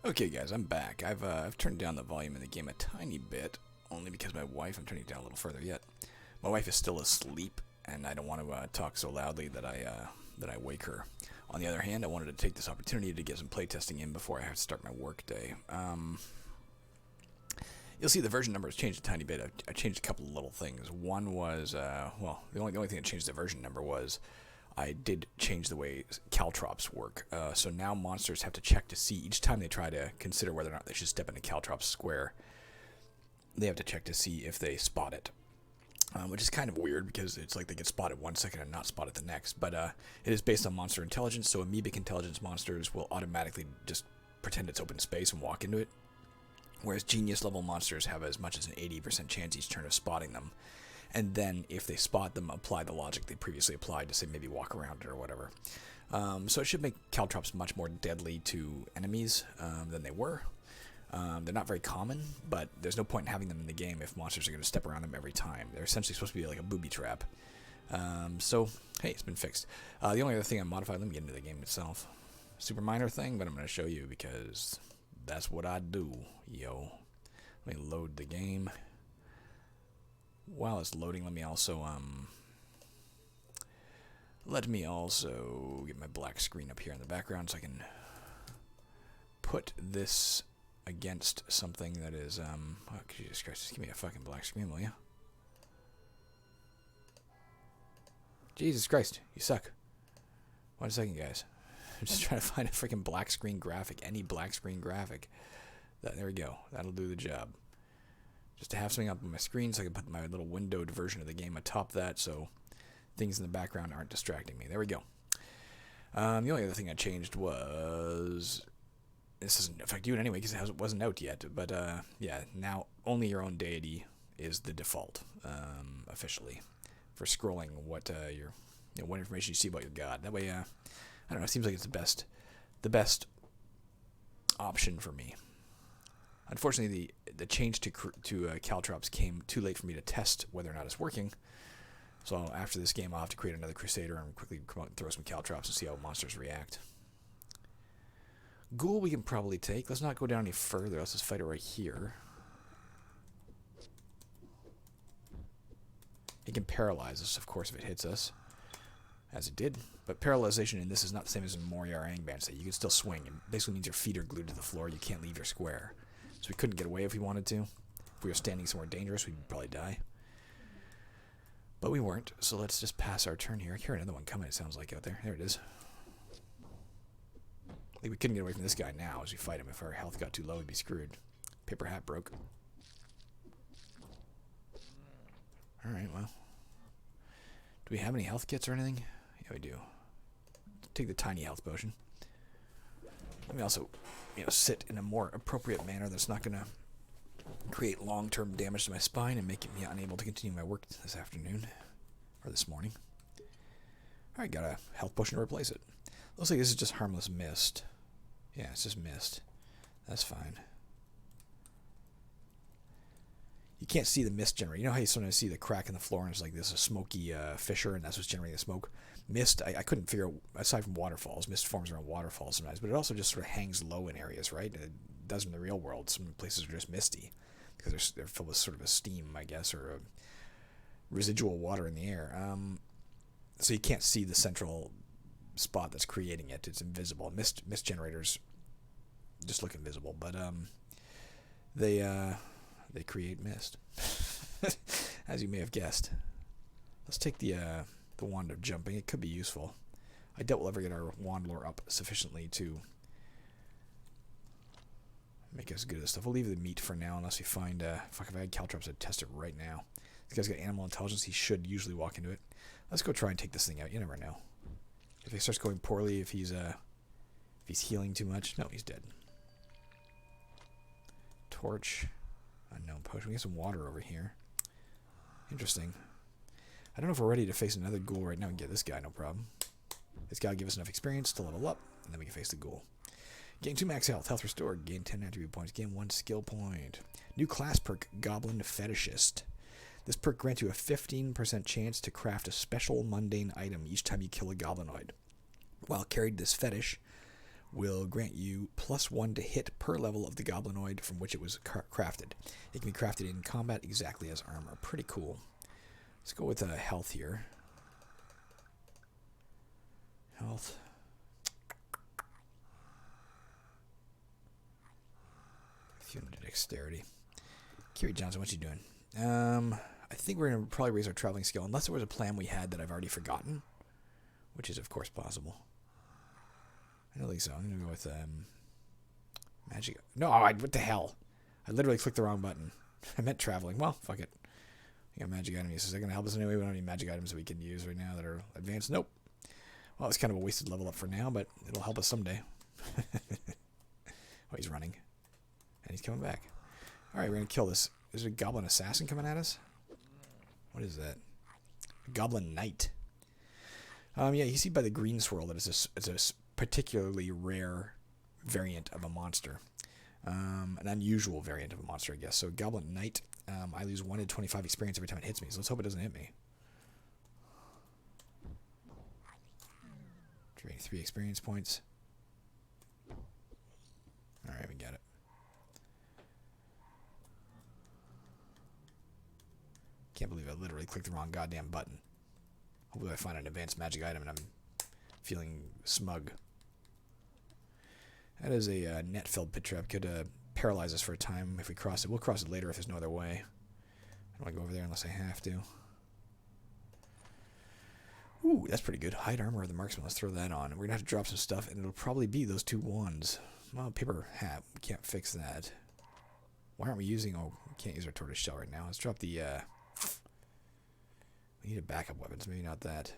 Okay, guys, I'm back. I've turned down the volume in the game a tiny bit, only because my wife. I'm turning it down a little further yet. My wife is still asleep, and I don't want to talk so loudly that I wake her. On the other hand, I wanted to take this opportunity to get some playtesting in before I have to start my work day. You'll see the version number has changed a tiny bit. I changed a couple of little things. One was, the only thing that changed the version number was I did change the way caltrops work. So now monsters have to check to see each time they try to consider whether or not they should step into caltrop's square. They have to check to see if they spot it, which is kind of weird because it's like they get spotted 1 second and not spotted the next. But it is based on monster intelligence, so amoebic intelligence monsters will automatically just pretend it's open space and walk into it, whereas genius level monsters have as much as an 80% chance each turn of spotting them. And then, if they spot them, apply the logic they previously applied to, say, maybe walk around it or whatever. So it should make caltrops much more deadly to enemies than they were. They're not very common, but there's no point in having them in the game if monsters are going to step around them every time. They're essentially supposed to be like a booby trap. So, hey, it's been fixed. The only other thing I modified, let me get into the game itself. Super minor thing, but I'm going to show you because that's what I do, yo. Let me load the game. While it's loading, let me also get my black screen up here in the background so I can put this against something that is oh, Jesus Christ, just give me a fucking black screen, will you? Jesus Christ, you suck. 1 second, guys. I'm just trying to find a freaking black screen graphic, any black screen graphic. There we go. That'll do the job. Just to have something up on my screen so I can put my little windowed version of the game atop that so things in the background aren't distracting me. There we go. The only other thing I changed was... This doesn't affect you in any way because it wasn't out yet. But, yeah, now only your own deity is the default, officially, for scrolling what what information you see about your god. That way, I don't know, it seems like it's the best option for me. Unfortunately, the change to caltrops came too late for me to test whether or not it's working. So after this game, I'll have to create another Crusader and quickly come out and throw some caltrops and see how monsters react. Ghoul we can probably take. Let's not go down any further. Let's just fight it right here. It can paralyze us, of course, if it hits us, as it did. But paralyzation in this is not the same as in Moriar Angband. So you can still swing. It basically means your feet are glued to the floor. You can't leave your square. So we couldn't get away if we wanted to. If we were standing somewhere dangerous, we'd probably die. But we weren't, so let's just pass our turn here. I hear another one coming, it sounds like, out there. There it is. I think we couldn't get away from this guy now as we fight him. If our health got too low, we'd be screwed. Paper hat broke. Alright, well. Do we have any health kits or anything? Yeah, we do. Take the tiny health potion. Let me also, sit in a more appropriate manner that's not going to create long-term damage to my spine and make me unable to continue my work this afternoon. Or this morning. Alright, got a health potion to replace it. Looks like this is just harmless mist. Yeah, it's just mist. That's fine. You can't see the mist generate. You know how you sometimes see the crack in the floor and it's like this a smoky fissure and that's what's generating the smoke? Mist, I couldn't figure out, aside from waterfalls, mist forms around waterfalls sometimes, but it also just sort of hangs low in areas, right? It does in the real world. Some places are just misty because they're filled with sort of a steam, I guess, or a residual water in the air. So you can't see the central spot that's creating it. It's invisible. Mist generators just look invisible, but they create mist, as you may have guessed. Let's take the wand of jumping. It could be useful. I doubt we'll ever get our wand lore up sufficiently to make us good at this stuff. We'll leave the meat for now unless we find... fuck, if I had caltrops, I'd test it right now. This guy's got animal intelligence. He should usually walk into it. Let's go try and take this thing out. You never know. If it starts going poorly, if he's healing too much... No, he's dead. Torch. Unknown potion. We got some water over here. Interesting. I don't know if we're ready to face another ghoul right now and get this guy, no problem. This guy will give us enough experience to level up, and then we can face the ghoul. Gain 2 max health. Health restored. Gain 10 attribute points. Gain 1 skill point. New class perk, Goblin Fetishist. This perk grants you a 15% chance to craft a special mundane item each time you kill a goblinoid. While carried this fetish, will grant you +1 to hit per level of the goblinoid from which it was crafted. It can be crafted in combat exactly as armor. Pretty cool. Let's go with health here. Health. Fuel to dexterity. Kiri Johnson, what you doing? I think we're going to probably raise our traveling skill, unless there was a plan we had that I've already forgotten, which is, of course, possible. I don't think so. I'm going to go with magic. No, what the hell? I literally clicked the wrong button. I meant traveling. Well, fuck it. We got magic item uses. Is that going to help us anyway? We don't have any magic items that we can use right now that are advanced. Nope. Well, it's kind of a wasted level up for now, but it'll help us someday. Oh, he's running. And he's coming back. Alright, we're going to kill this. Is there a goblin assassin coming at us? What is that? A goblin knight. Yeah, you see by the green swirl that it's a particularly rare variant of a monster. An unusual variant of a monster, I guess. So, goblin knight. I lose 1 in 25 experience every time it hits me, so let's hope it doesn't hit me. Drain 3 experience points. Alright, we got it. Can't believe I literally clicked the wrong goddamn button. Hopefully I find an advanced magic item and I'm feeling smug. That is a net-filled pit trap. Could paralyze us for a time if we cross it. We'll cross it later if there's no other way. I don't want to go over there unless I have to. Ooh, that's pretty good. Hide armor of the marksman. Let's throw that on. We're going to have to drop some stuff, and it'll probably be those 2 wands. Well, paper hat. We can't fix that. Why aren't we using... Oh, we can't use our tortoise shell right now. Let's drop the... We need a backup weapon, so maybe not that.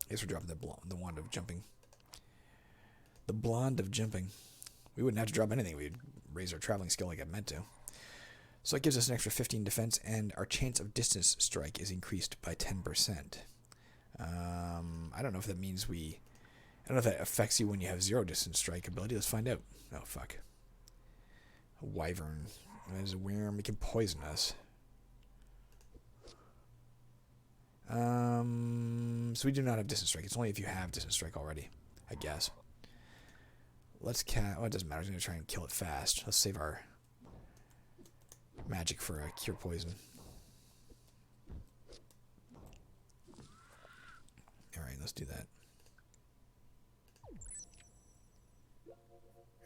I guess we're dropping the wand of jumping. The blonde of jumping. We wouldn't have to drop anything. We'd raise our traveling skill like I meant to. So that gives us an extra 15 defense, and our chance of distance strike is increased by 10%. I don't know if that means we... I don't know if that affects you when you have 0 distance strike ability. Let's find out. Oh, fuck. A wyvern. There's a worm. It can poison us. So we do not have distance strike. It's only if you have distance strike already, I guess. Let's oh, it doesn't matter. I'm going to try and kill it fast. Let's save our magic for cure poison. Alright, let's do that.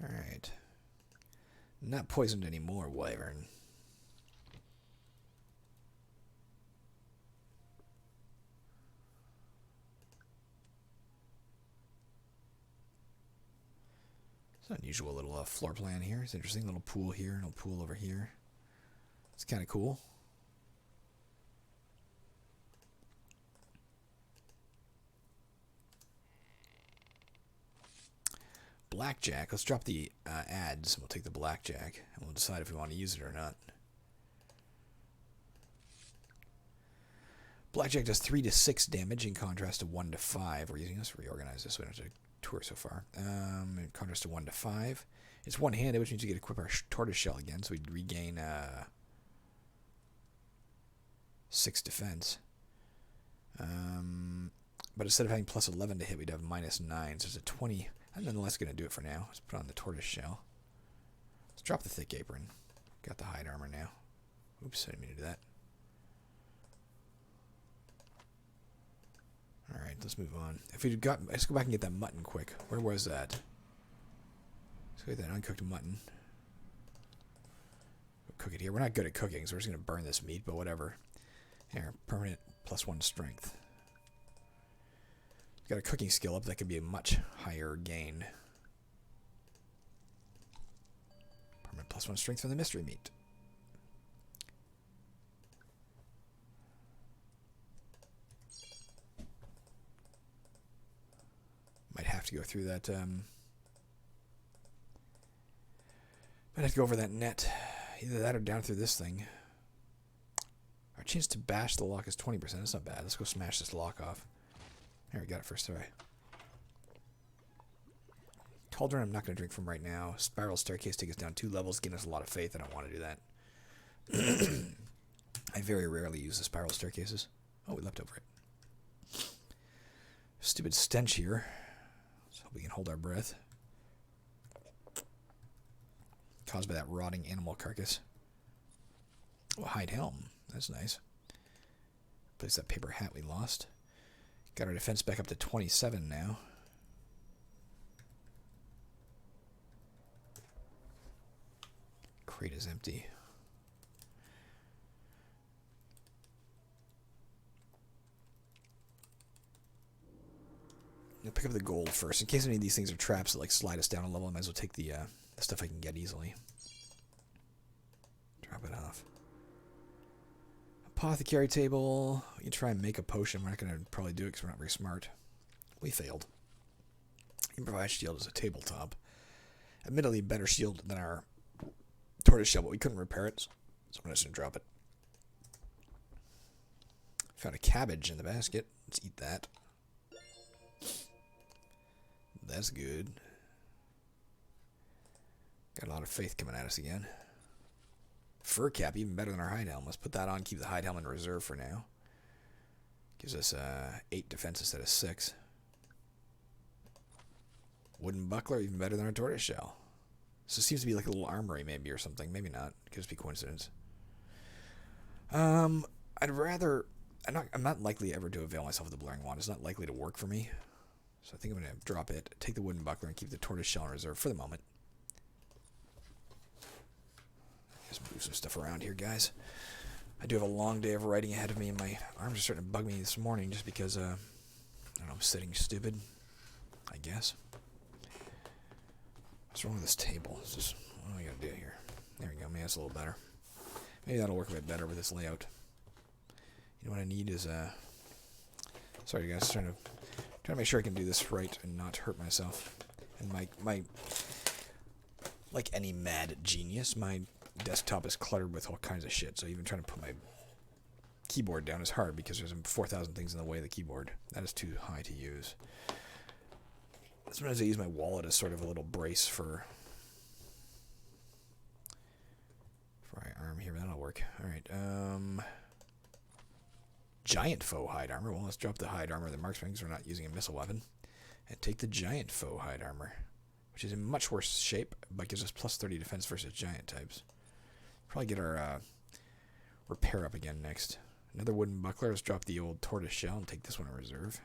Alright. Not poisoned anymore, wyvern. Unusual little floor plan here. It's interesting. Little pool here, little pool over here. It's kind of cool. Blackjack. Let's drop the ads. We'll take the blackjack, and we'll decide if we want to use it or not. Blackjack does 3 to 6 damage in contrast to 1 to 5. We're using this to reorganize this so we don't have to tour so far. In contrast to 1 to 5. It's one-handed, which means you get to equip our tortoise shell again, so we regain 6 defense. But instead of having plus 11 to hit, we'd have minus 9, so it's a 20. I'm nonetheless going to do it for now. Let's put on the tortoise shell. Let's drop the thick apron. Got the hide armor now. Oops, I didn't mean to do that. Alright, let's move on. If we got, let's go back and get that mutton quick. Where was that? Let's get that uncooked mutton. We'll cook it here. We're not good at cooking, so we're just going to burn this meat, but whatever. Here, permanent +1 strength. Got a cooking skill up that could be a much higher gain. Permanent +1 strength from the mystery meat. Might have to go through that. Might have to go over that net. Either that or down through this thing. Our chance to bash the lock is 20%. That's not bad. Let's go smash this lock off. There, we got it first try. Cauldron I'm not going to drink from right now. Spiral staircase take us down 2 levels. Giving us a lot of faith. I don't want to do that. I very rarely use the spiral staircases. Oh, we leapt over it. Stupid stench here. Let's Hope we can hold our breath. Caused by that rotting animal carcass. Oh, hide helm. That's nice. Place that paper hat we lost. Got our defense back up to 27 now. Crate is empty. I'll pick up the gold first. In case any of these things are traps that like slide us down a level, I might as well take the stuff I can get easily. Drop it off. Apothecary table. We can try and make a potion. We're not going to probably do it because we're not very smart. We failed. Improvised shield is a tabletop. Admittedly, better shield than our tortoise shell, but we couldn't repair it, so I'm just going to drop it. Found a cabbage in the basket. Let's eat that. That's good. Got a lot of faith coming at us again. Fur cap, even better than our hide helm. Let's put that on. Keep the hide helm in reserve for now. Gives us 8 defense instead of 6. Wooden buckler, even better than our tortoise shell. So it seems to be like a little armory maybe or something. Maybe not. It could just be coincidence. I'd rather... I'm not likely ever to avail myself of the blurring wand. It's not likely to work for me. So I think I'm going to drop it, take the wooden buckler, and keep the tortoise shell in reserve for the moment. Just move some stuff around here, guys. I do have a long day of writing ahead of me, and my arms are starting to bug me this morning just because, I don't know, I'm sitting stupid, I guess. What's wrong with this table? It's just, what do I got to do here? There we go. Maybe that's a little better. Maybe that'll work a bit better with this layout. You know what I need is, sorry, guys, trying to make sure I can do this right and not hurt myself. And my like any mad genius, my desktop is cluttered with all kinds of shit. So even trying to put my keyboard down is hard because there's 4,000 things in the way of the keyboard. That is too high to use. Sometimes I use my wallet as sort of a little brace for my arm here. That'll work. All right. Giant foe hide armor. Well, let's drop the hide armor of the marksman because we're not using a missile weapon. And take the giant foe hide armor, which is in much worse shape, but gives us plus 30 defense versus giant types. Probably get our repair up again next. Another wooden buckler. Let's drop the old tortoise shell and take this one in reserve.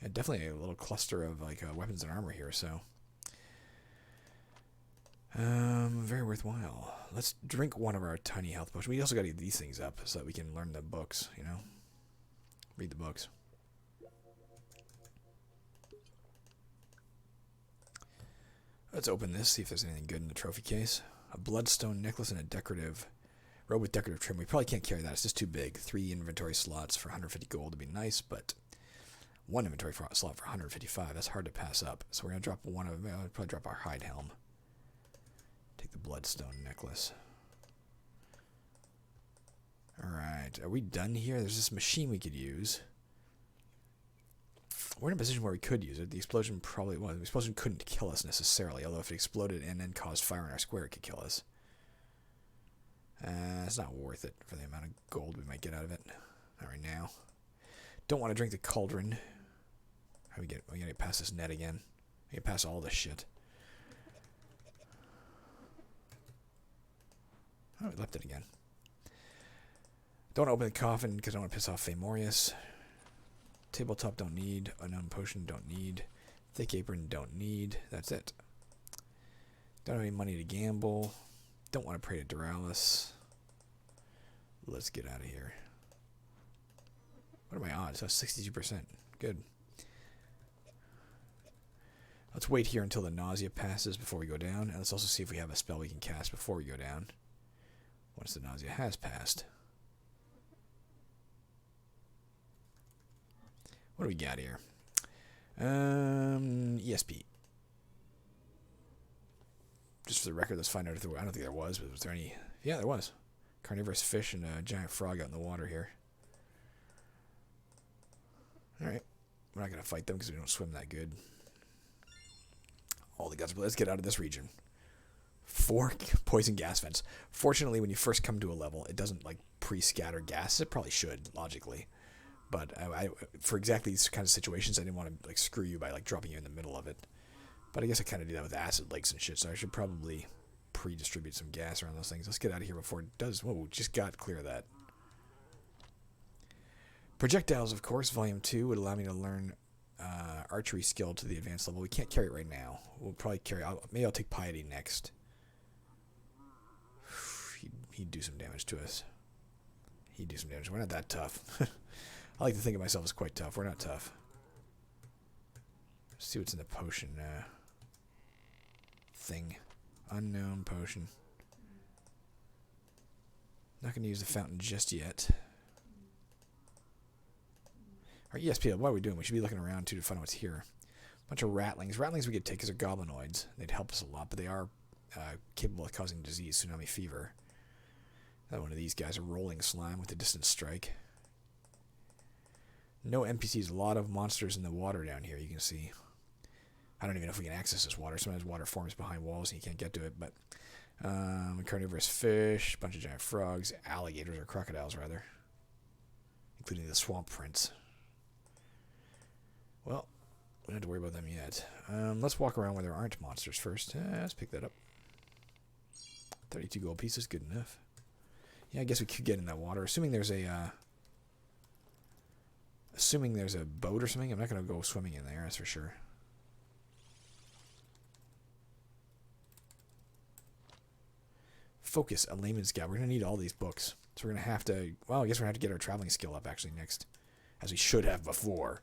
Yeah, definitely a little cluster of like weapons and armor here, so very worthwhile. Let's drink one of our tiny health potions. We also got to get these things up so that we can learn the books, you know? Read the books. Let's open this, see if there's anything good in the trophy case. A bloodstone necklace and a decorative robe with decorative trim. We probably can't carry that. It's just too big. 3 inventory slots for 150 gold would be nice, but 1 inventory slot for 155. That's hard to pass up. So we're going to drop one of them. I'll probably drop our hide helm. Take the bloodstone necklace. Alright, are we done here? There's this machine we could use. We're in a position where we could use it. The explosion probably... Well, the explosion couldn't kill us necessarily, although if it exploded and then caused fire in our square, it could kill us. It's not worth it for the amount of gold we might get out of it. Not right now. Don't want to drink the cauldron. How we gotta get past this net again. We get past all this shit. Oh, we left it again. Don't open the coffin because I don't want to piss off Famorius. Tabletop don't need. Unknown potion don't need. Thick apron don't need. That's it. Don't have any money to gamble. Don't want to pray to Duralis. Let's get out of here. What are my odds? That's 62%. Good. Let's wait here until the nausea passes before we go down. And let's also see if we have a spell we can cast before we go down. Once the nausea has passed. What do we got here? ESP. Just for the record, let's find out if there, I don't think there was, but was there any... Yeah, there was. Carnivorous fish and a giant frog out in the water here. Alright. We're not going to fight them because we don't swim that good. All the guts, but let's get out of this region. 4 poison gas vents. Fortunately, when you first come to a level, it doesn't like pre-scatter gas. It probably should, logically. But for exactly these kind of situations, I didn't want to like screw you by like dropping you in the middle of it. But I guess I kind of do that with acid lakes and shit, so I should probably pre-distribute some gas around those things. Let's get out of here before it does. Whoa, just got clear of that. Projectiles, of course, Volume 2 would allow me to learn archery skill to the advanced level. We can't carry it right now. We'll probably carry it. Maybe I'll take Piety next. He'd do some damage to us. He'd do some damage. We're not that tough. I like to think of myself as quite tough. We're not tough. Let's see what's in the potion thing. Unknown potion. Not going to use the fountain just yet. Our ESP, what are we doing? We should be looking around, too, to find out what's here. Bunch of ratlings. Ratlings we could take because they're goblinoids. They'd help us a lot, but they are capable of causing disease, tsunami fever. Another one of these guys, a rolling slime with a distant strike. No NPCs. A lot of monsters in the water down here, you can see. I don't even know if we can access this water. Sometimes water forms behind walls and you can't get to it, but carnivorous fish, bunch of giant frogs, alligators, or crocodiles, rather. Including the swamp prince. Well, we don't have to worry about them yet. Let's walk around where there aren't monsters first. Let's pick that up. 32 gold pieces, good enough. Yeah, I guess we could get in that water. Assuming there's a boat or something. I'm not going to go swimming in there, that's for sure. Focus, a layman's guide. We're going to need all these books. So we're going to have to... Well, I guess we're going to have to get our traveling skill up, actually, next. As we should have before.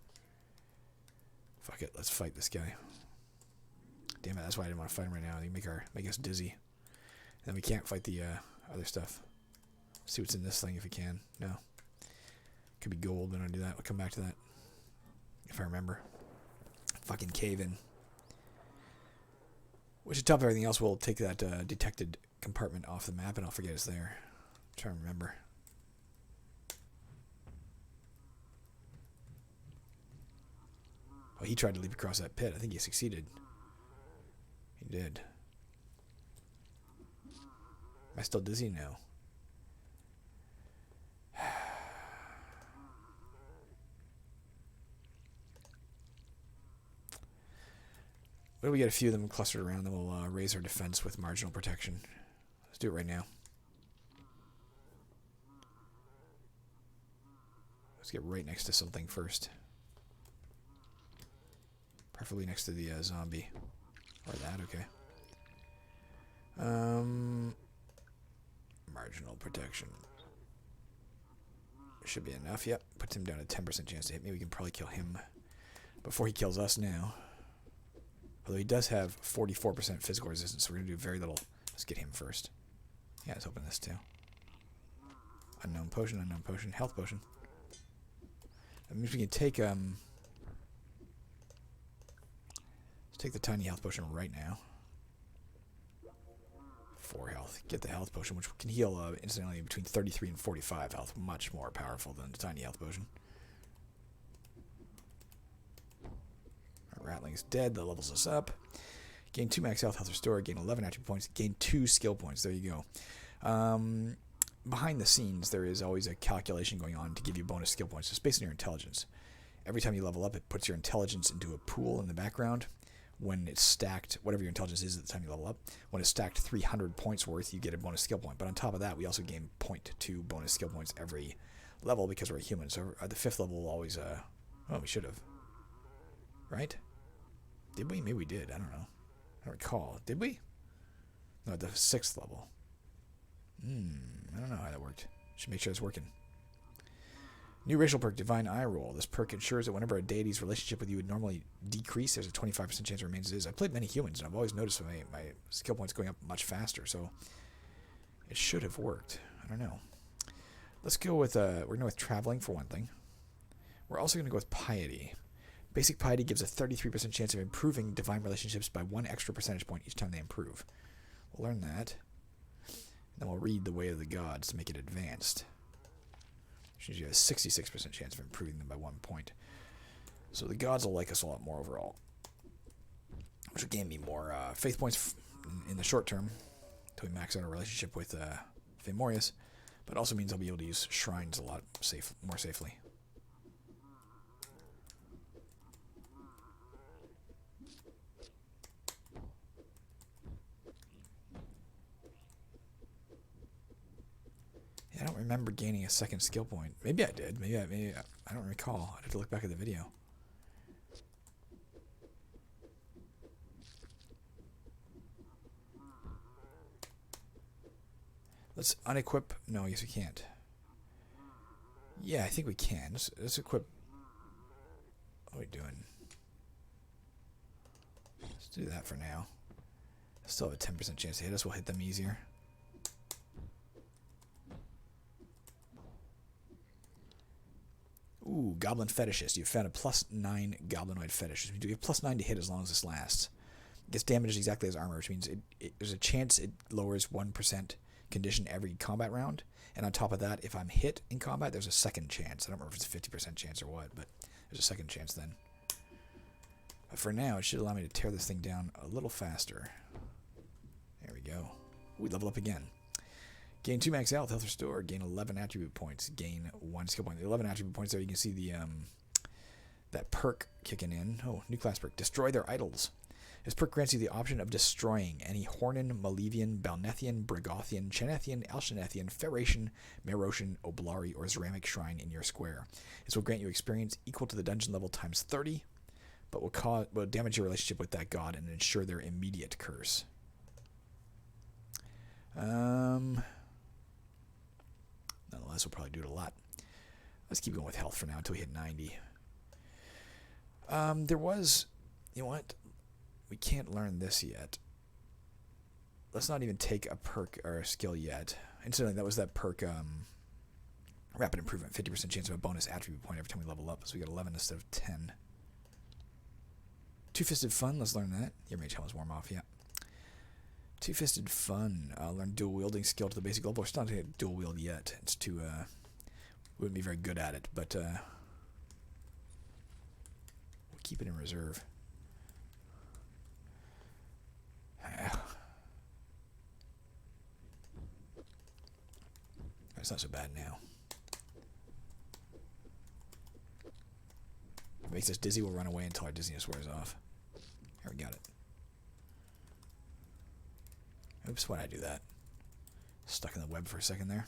Fuck it, let's fight this guy. Damn it, that's why I didn't want to fight him right now. He make us dizzy. And then we can't fight the other stuff. See what's in this thing if we can. No. Could be gold, but I don't do that. We'll come back to that. If I remember. Fucking cave in. Which, on top of everything else, we'll take that detected compartment off the map and I'll forget it's there. I'm trying to remember. Oh, he tried to leap across that pit. I think he succeeded. He did. Am I still dizzy? No. Well, we get a few of them clustered around, then we'll raise our defense with marginal protection. Let's do it right now. Let's get right next to something first. Preferably next to the zombie. Or that, okay. Marginal protection. Should be enough, yep. Puts him down a 10% chance to hit me. We can probably kill him before he kills us now. Although he does have 44% physical resistance, so we're going to do very little. Let's get him first. Yeah, let's open this too. Unknown potion, health potion. That means we can take, let's take the tiny health potion right now. 4 health. Get the health potion, which can heal instantly between 33 and 45 health. Much more powerful than the tiny health potion. Ratling's dead. That levels us up. Gain 2 max health restored. Gain 11 attribute points. Gain 2 skill points. There you go. Behind the scenes, there is always a calculation going on to give you bonus skill points. It's based on your intelligence. Every time you level up, it puts your intelligence into a pool in the background. When it's stacked, whatever your intelligence is at the time you level up, when it's stacked 300 points worth, you get a bonus skill point. But on top of that, we also gain 0.2 bonus skill points every level because we're a human. So at the 5th level, we'll always... oh, we should have. Right? Did we? Maybe we did. I don't know. I don't recall. Did we? No, at the 6th level. I don't know how that worked. Should make sure it's working. New racial perk, Divine Eye Roll. This perk ensures that whenever a deity's relationship with you would normally decrease, there's a 25% chance it remains as is. I've played many humans, and I've always noticed my skill points going up much faster, so it should have worked. I don't know. Let's go with, we're going to go with Traveling for one thing. We're also going to go with Piety. Basic Piety gives a 33% chance of improving divine relationships by 1 extra percentage point each time they improve. We'll learn that. Then we'll read the Way of the Gods to make it advanced. Which means you have a 66% chance of improving them by 1 point. So the gods will like us a lot more overall. Which will gain me more faith points in the short term until we max out our relationship with Fimorius. But also means I'll be able to use shrines a lot more safely. I don't remember gaining a second skill point. Maybe I did. Maybe I don't recall. I'd have to look back at the video. Let's unequip. No, I guess we can't. Yeah, I think we can. Let's equip. What are we doing? Let's do that for now. Still have a 10% chance to hit us. We'll hit them easier. Ooh, Goblin Fetishist. You've found a +9 Goblinoid Fetish. You have +9 to hit as long as this lasts. It gets damaged exactly as armor, which means there's a chance it lowers 1% condition every combat round. And on top of that, if I'm hit in combat, there's a second chance. I don't remember if it's a 50% chance or what, but there's a second chance then. But for now, it should allow me to tear this thing down a little faster. There we go. We level up again. Gain 2 max health, health restore. Gain 11 attribute points. Gain 1 skill point. The 11 attribute points there, you can see the that perk kicking in. Oh, new class perk. Destroy their idols. This perk grants you the option of destroying any Hornan, Malevian, Balnethian, Brigothian, Chenethian, Elshenethian, Ferration, Meroshan, Oblari, or Ceramic shrine in your square. This will grant you experience equal to the dungeon level times 30, but will damage your relationship with that god and ensure their immediate curse. Nonetheless, we'll probably do it a lot. Let's keep going with health for now until we hit 90. There was... You know what? We can't learn this yet. Let's not even take a perk or a skill yet. Incidentally, that was that perk, Rapid Improvement. 50% chance of a bonus attribute point every time we level up. So we got 11 instead of 10. Two-Fisted Fun. Let's learn that. Your mage helm is warm off, yeah. Two-Fisted Fun. Learn dual wielding skill to the basic level. We're still not going to dual wield yet. It's too, we wouldn't be very good at it, but, we'll keep it in reserve. It's not so bad now. If it makes us dizzy, we'll run away until our dizziness wears off. Here, we got it. Oops, why'd I do that? Stuck in the web for a second there.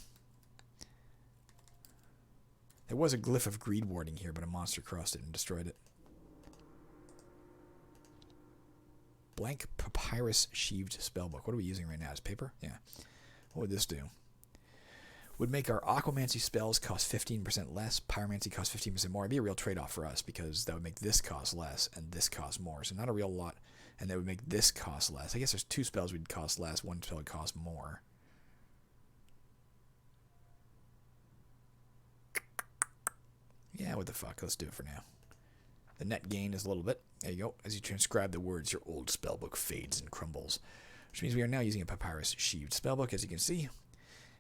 There was a glyph of greed warding here, but a monster crossed it and destroyed it. Blank papyrus sheaved spellbook. What are we using right now? Is paper? Yeah. What would this do? Would make our aquamancy spells cost 15% less. Pyromancy cost 15% more. It'd be a real trade-off for us because that would make this cost less and this cost more. So not a real lot. And that would make this cost less. I guess there's 2 spells would cost less. 1 spell would cost more. Yeah, what the fuck? Let's do it for now. The net gain is a little bit. There you go. As you transcribe the words, your old spellbook fades and crumbles. Which means we are now using a papyrus sheaved spellbook, as you can see.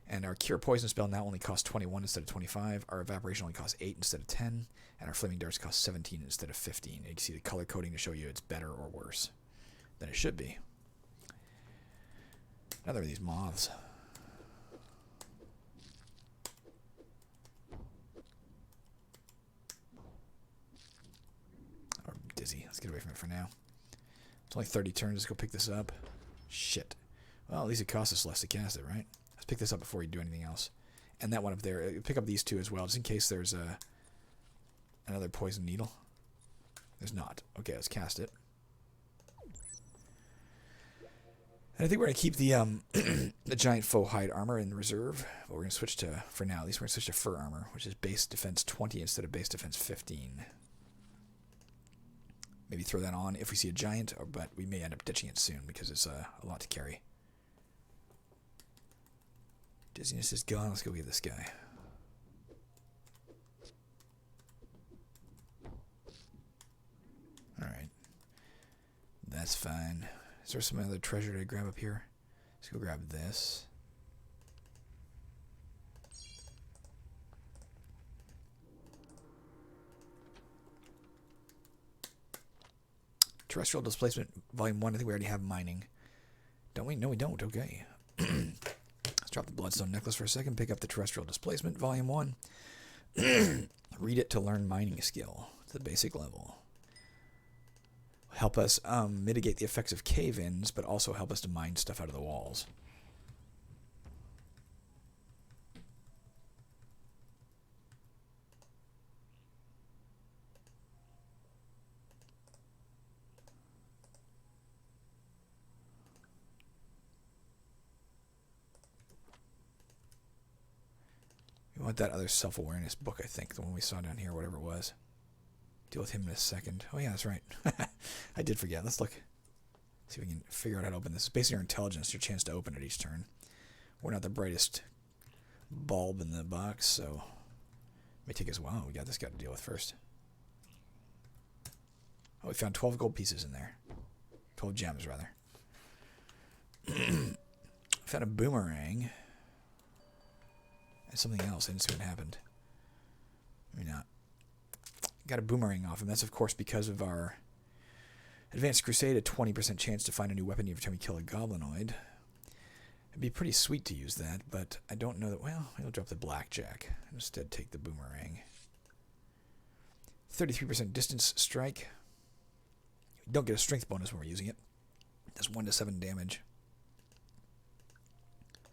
And our cure poison spell now only costs 21 instead of 25. Our evaporation only costs 8 instead of 10. And our flaming darts cost 17 instead of 15. And you can see the color coding to show you it's better or worse than it should be. Another of these moths. I'm dizzy. Let's get away from it for now. It's only 30 turns. Let's go pick this up. Shit. Well, at least it costs us less to cast it, right? Let's pick this up before we do anything else. And that one up there. Pick up these 2 as well, just in case there's another poison needle. There's not. Okay, let's cast it. And I think we're going to keep the the giant faux hide armor in reserve. But we're going to switch to, for now at least, we're going to switch to fur armor, which is base defense 20 instead of base defense 15. Maybe throw that on if we see a giant, but we may end up ditching it soon because it's a lot to carry. Dizziness is gone. Let's go get this guy. Alright. That's fine. Is there some other treasure to grab up here? Let's go grab this. Terrestrial Displacement Volume 1. I think we already have mining. Don't we? No, we don't. Okay. Let's drop the Bloodstone Necklace for a second. Pick up the Terrestrial Displacement Volume 1. Read it to learn mining skill to the basic level. Help us mitigate the effects of cave-ins, but also help us to mine stuff out of the walls. I want that other self-awareness book, I think, the one we saw down here, whatever it was. Deal with him in a second. Oh yeah, that's right. I did forget. Let's look. See if we can figure out how to open this. It's basically our intelligence, your chance to open it each turn. We're not the brightest bulb in the box, so it may take us a while. We got this guy to deal with first. Oh, we found 12 gold pieces in there. 12 gems, rather. Found a boomerang. And something else. I didn't see what happened. Maybe not. Got a boomerang off him. That's, of course, because of our Advanced Crusade, a 20% chance to find a new weapon every time we kill a goblinoid. It'd be pretty sweet to use that, but I don't know that... Well, I'll drop the blackjack. Instead, take the boomerang. 33% distance strike. We don't get a strength bonus when we're using it. Does 1 to 7 damage.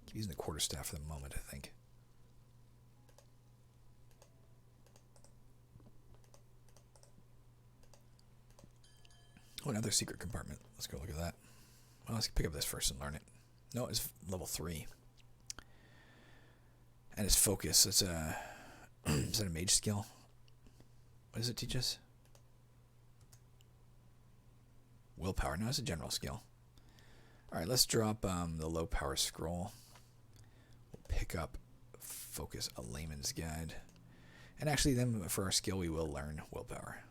Keep using the quarterstaff for the moment, I think. Oh, another secret compartment. Let's go look at that. Well, let's pick up this first and learn it. No, it's level 3. And it's focus. It's a... is that a mage skill? What does it teach us? Willpower. No, it's a general skill. Alright, let's drop the low power scroll. We'll pick up focus, a layman's guide. And actually then for our skill we will learn willpower.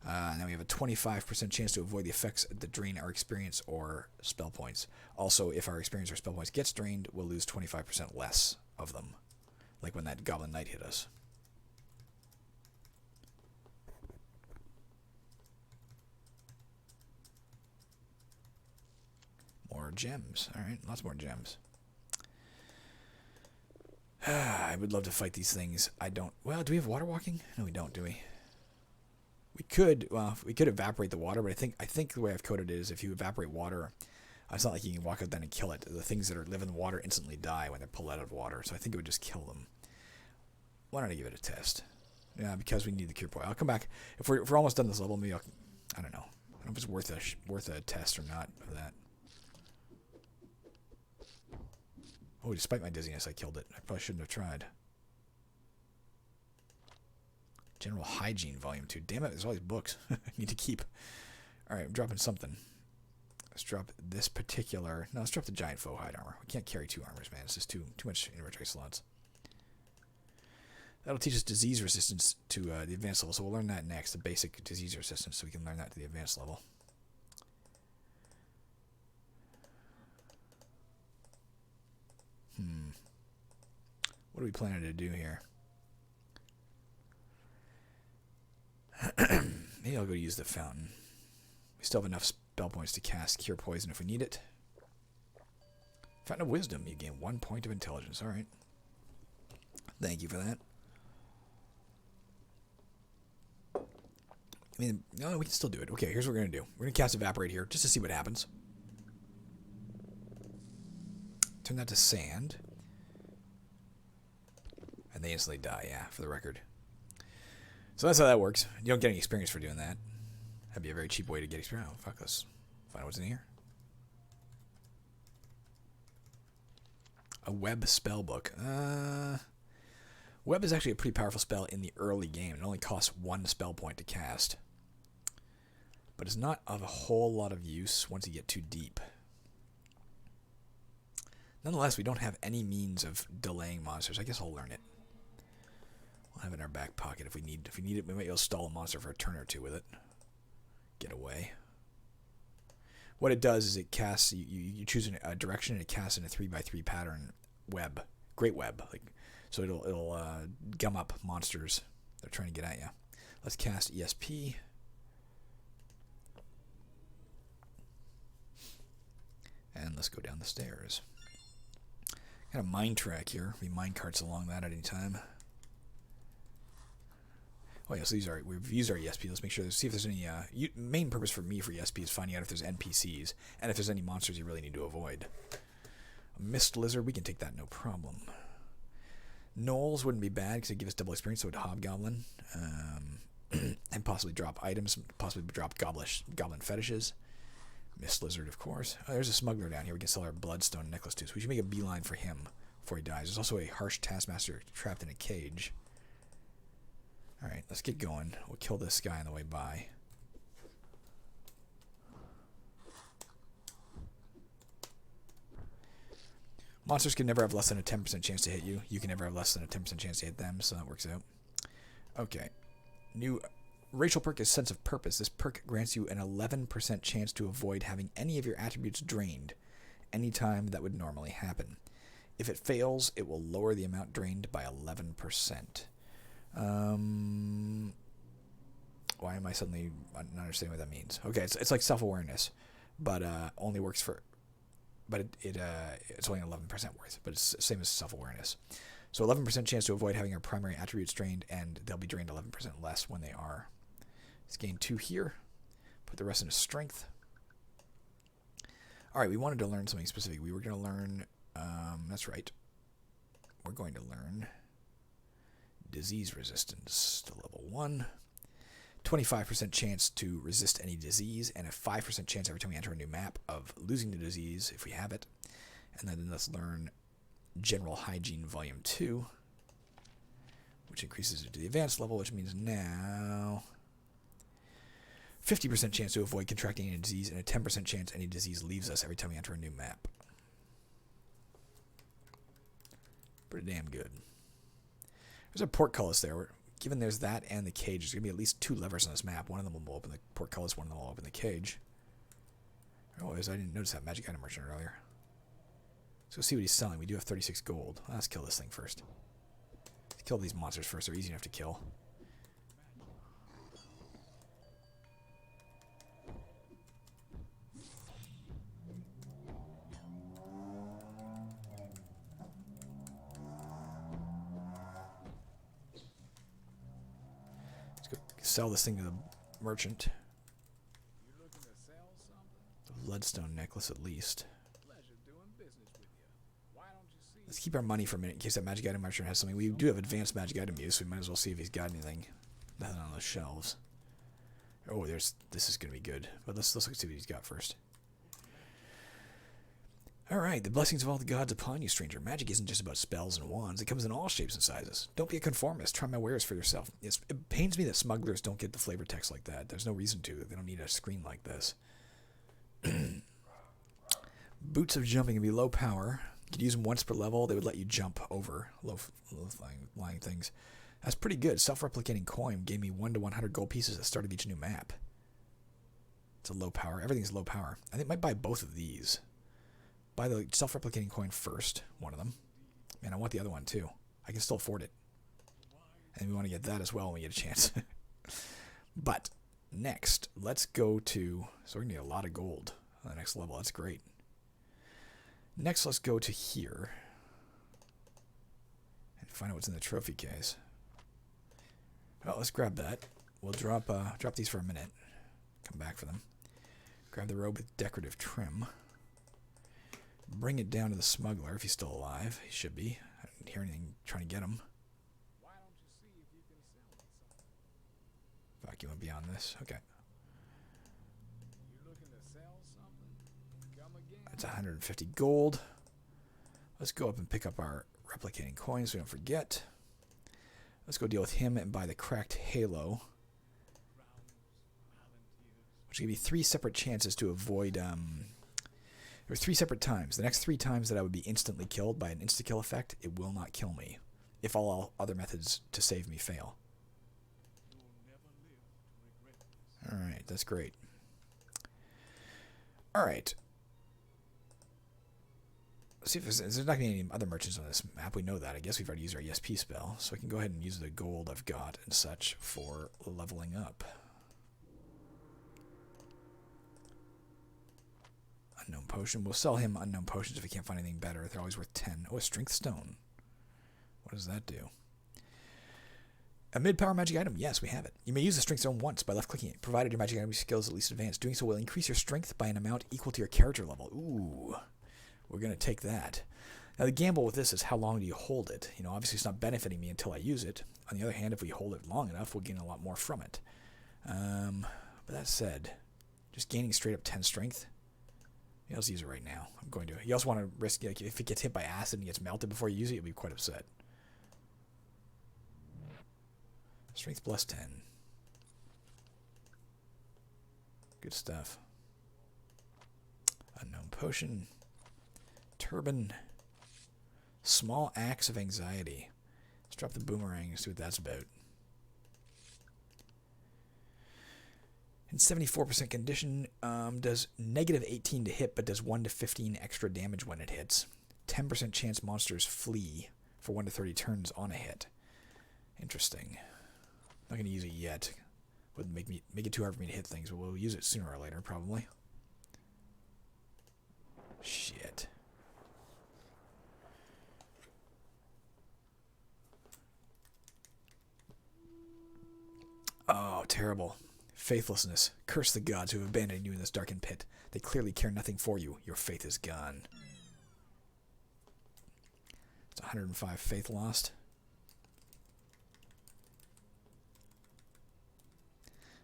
Now we have a 25% chance to avoid the effects that drain our experience or spell points. Also, if our experience or spell points gets drained, we'll lose 25% less of them. Like when that Goblin Knight hit us. More gems. Alright, lots more gems. I would love to fight these things. I don't... Well, do we have water walking? No, we don't, do we? We could, well, we could evaporate the water, but I think the way I've coded it is if you evaporate water, it's not like you can walk out then and kill it. The things that live in the water instantly die when they're pulled out of water, so I think it would just kill them. Why don't I give it a test? Yeah, because we need the cure point. I'll come back if we're almost done this level. Maybe I don't know. I don't know if it's worth a test or not of that. Oh, despite my dizziness, I killed it. I probably shouldn't have tried. General Hygiene, Volume 2. Damn it, there's all these books I need to keep. Alright, I'm dropping something. Let's drop this particular... No, let's drop the Giant Foe Hide Armor. We can't carry 2 armors, man. It's just too much inventory slots. That'll teach us disease resistance to the advanced level, so we'll learn that next, the basic disease resistance, so we can learn that to the advanced level. What are we planning to do here? Maybe I'll go use the fountain. We still have enough spell points to cast Cure Poison if we need it. Fountain of Wisdom. You gain 1 point of intelligence. Alright. Thank you for that. I mean, no, we can still do it. Okay, here's what we're going to do. We're going to cast Evaporate here just to see what happens. Turn that to sand. And they instantly die, yeah, for the record. So that's how that works. You don't get any experience for doing that. That'd be a very cheap way to get experience. Oh, fuck, let's find out what's in here. A web spell book. Web is actually a pretty powerful spell in the early game. It only costs 1 spell point to cast. But it's not of a whole lot of use once you get too deep. Nonetheless, we don't have any means of delaying monsters. I guess I'll learn it. We'll have it in our back pocket if we need it. We might be able to stall a monster for a turn or 2 with it. Get away. What it does is it casts, you choose a direction and it casts in a 3x3 pattern web. Great web. So it'll gum up monsters that are trying to get at you. Let's cast ESP. And let's go down the stairs. Got a mine track here. We mine carts along that at any time. Oh yeah, so we've used our ESP. Let's make sure. See if there's any. Main purpose for me for ESP is finding out if there's NPCs and if there's any monsters you really need to avoid. A mist lizard, we can take that no problem. Gnolls wouldn't be bad because it gives us double experience. So would hobgoblin, and possibly drop items, possibly drop goblin fetishes. Mist lizard, of course. Oh, there's a smuggler down here. We can sell our bloodstone necklace to. So we should make a beeline for him before he dies. There's also a harsh taskmaster trapped in a cage. Alright, let's get going. We'll kill this guy on the way by. Monsters can never have less than a 10% chance to hit you. You can never have less than a 10% chance to hit them, so that works out. Okay. New racial perk is Sense of Purpose. This perk grants you an 11% chance to avoid having any of your attributes drained anytime that would normally happen. If it fails, it will lower the amount drained by 11%. Why am I suddenly not understanding what that means? Okay, it's like self-awareness, but only works for... But it's only 11% worth, but it's the same as self-awareness. So 11% chance to avoid having your primary attributes drained, and they'll be drained 11% less when they are. Let's gain 2 here. Put the rest into strength. All right, we wanted to learn something specific. We were going to learn... that's right. We're going to learn disease resistance to level 1. 25% chance to resist any disease, and a 5% chance every time we enter a new map of losing the disease if we have it. And then let's learn General Hygiene Volume 2, which increases it to the advanced level, which means now 50% chance to avoid contracting any disease, and a 10% chance any disease leaves us every time we enter a new map. Pretty damn good. There's a portcullis there. Given there's that and the cage, there's going to be at least 2 levers on this map. One of them will open the portcullis, one of them will open the cage. Oh, I didn't notice that magic item merchant earlier. Let's go see what he's selling. We do have 36 gold. Let's kill this thing first. Let's kill these monsters first. They're easy enough to kill. Sell this thing to the merchant. The bloodstone necklace, at least. Let's keep our money for a minute in case that magic item merchant has something. We do have advanced magic item use, so we might as well see if he's got anything. Nothing on those shelves. Oh, this is going to be good. But let's see what he's got first. Alright, the blessings of all the gods upon you, stranger. Magic isn't just about spells and wands. It comes in all shapes and sizes. Don't be a conformist. Try my wares for yourself. It pains me that smugglers don't get the flavor text like that. There's no reason to. They don't need a screen like this. Boots of jumping can be low power. You could use them once per level. They would let you jump over low-lying things. That's pretty good. Self-replicating coin gave me 1 to 100 gold pieces at the start of each new map. It's a low power. Everything's low power. I think I might buy both of these. Buy the self-replicating coin first, one of them. And I want the other one too. I can still afford it. And we want to get that as well when we get a chance. But next, let's go to... So we're going to need a lot of gold on the next level. That's great. Next, let's go to here. And find out what's in the trophy case. Well, let's grab that. We'll drop these for a minute. Come back for them. Grab the robe with decorative trim. Bring it down to the smuggler if he's still alive. He should be. I didn't hear anything trying to get him. Why don't you see if you can sell me something? Fuck, you went beyond this. Okay. You looking to sell something? Come again. That's 150 gold. Let's go up and pick up our replicating coins so we don't forget. Let's go deal with him and buy the cracked halo. Which will give you 3 separate chances to avoid... There were 3 separate times. The next 3 times that I would be instantly killed by an insta-kill effect, it will not kill me. If all other methods to save me fail. Alright, that's great. Alright. Let's see if there's not going to be any other merchants on this map. We know that. I guess we've already used our ESP spell. So I can go ahead and use the gold I've got and such for leveling up. Unknown potion. We'll sell him unknown potions if we can't find anything better. They're always worth 10. Oh, a strength stone. What does that do? A mid-power magic item. Yes, we have it. You may use the strength stone once by left-clicking it, provided your magic item skill is at least advanced. Doing so will increase your strength by an amount equal to your character level. Ooh. We're going to take that. Now, the gamble with this is how long do you hold it? You know, obviously it's not benefiting me until I use it. On the other hand, if we hold it long enough, we'll gain a lot more from it. But that said, just gaining straight up 10 strength. Yeah, let's use it right now. I'm going to. You also want to risk, like, if it gets hit by acid and gets melted before you use it, you'll be quite upset. Strength plus 10. Good stuff. Unknown potion. Turban. Small axe of anxiety. Let's drop the boomerang and see what that's about. In 74% condition, does negative 18 to hit, but does 1 to 15 extra damage when it hits. 10% chance monsters flee for 1 to 30 turns on a hit. Interesting. Not going to use it yet. Would make it too hard for me to hit things, but we'll use it sooner or later, probably. Shit. Oh, terrible. Faithlessness. Curse the gods who have abandoned you in this darkened pit. They clearly care nothing for you. Your faith is gone. It's 105 faith lost.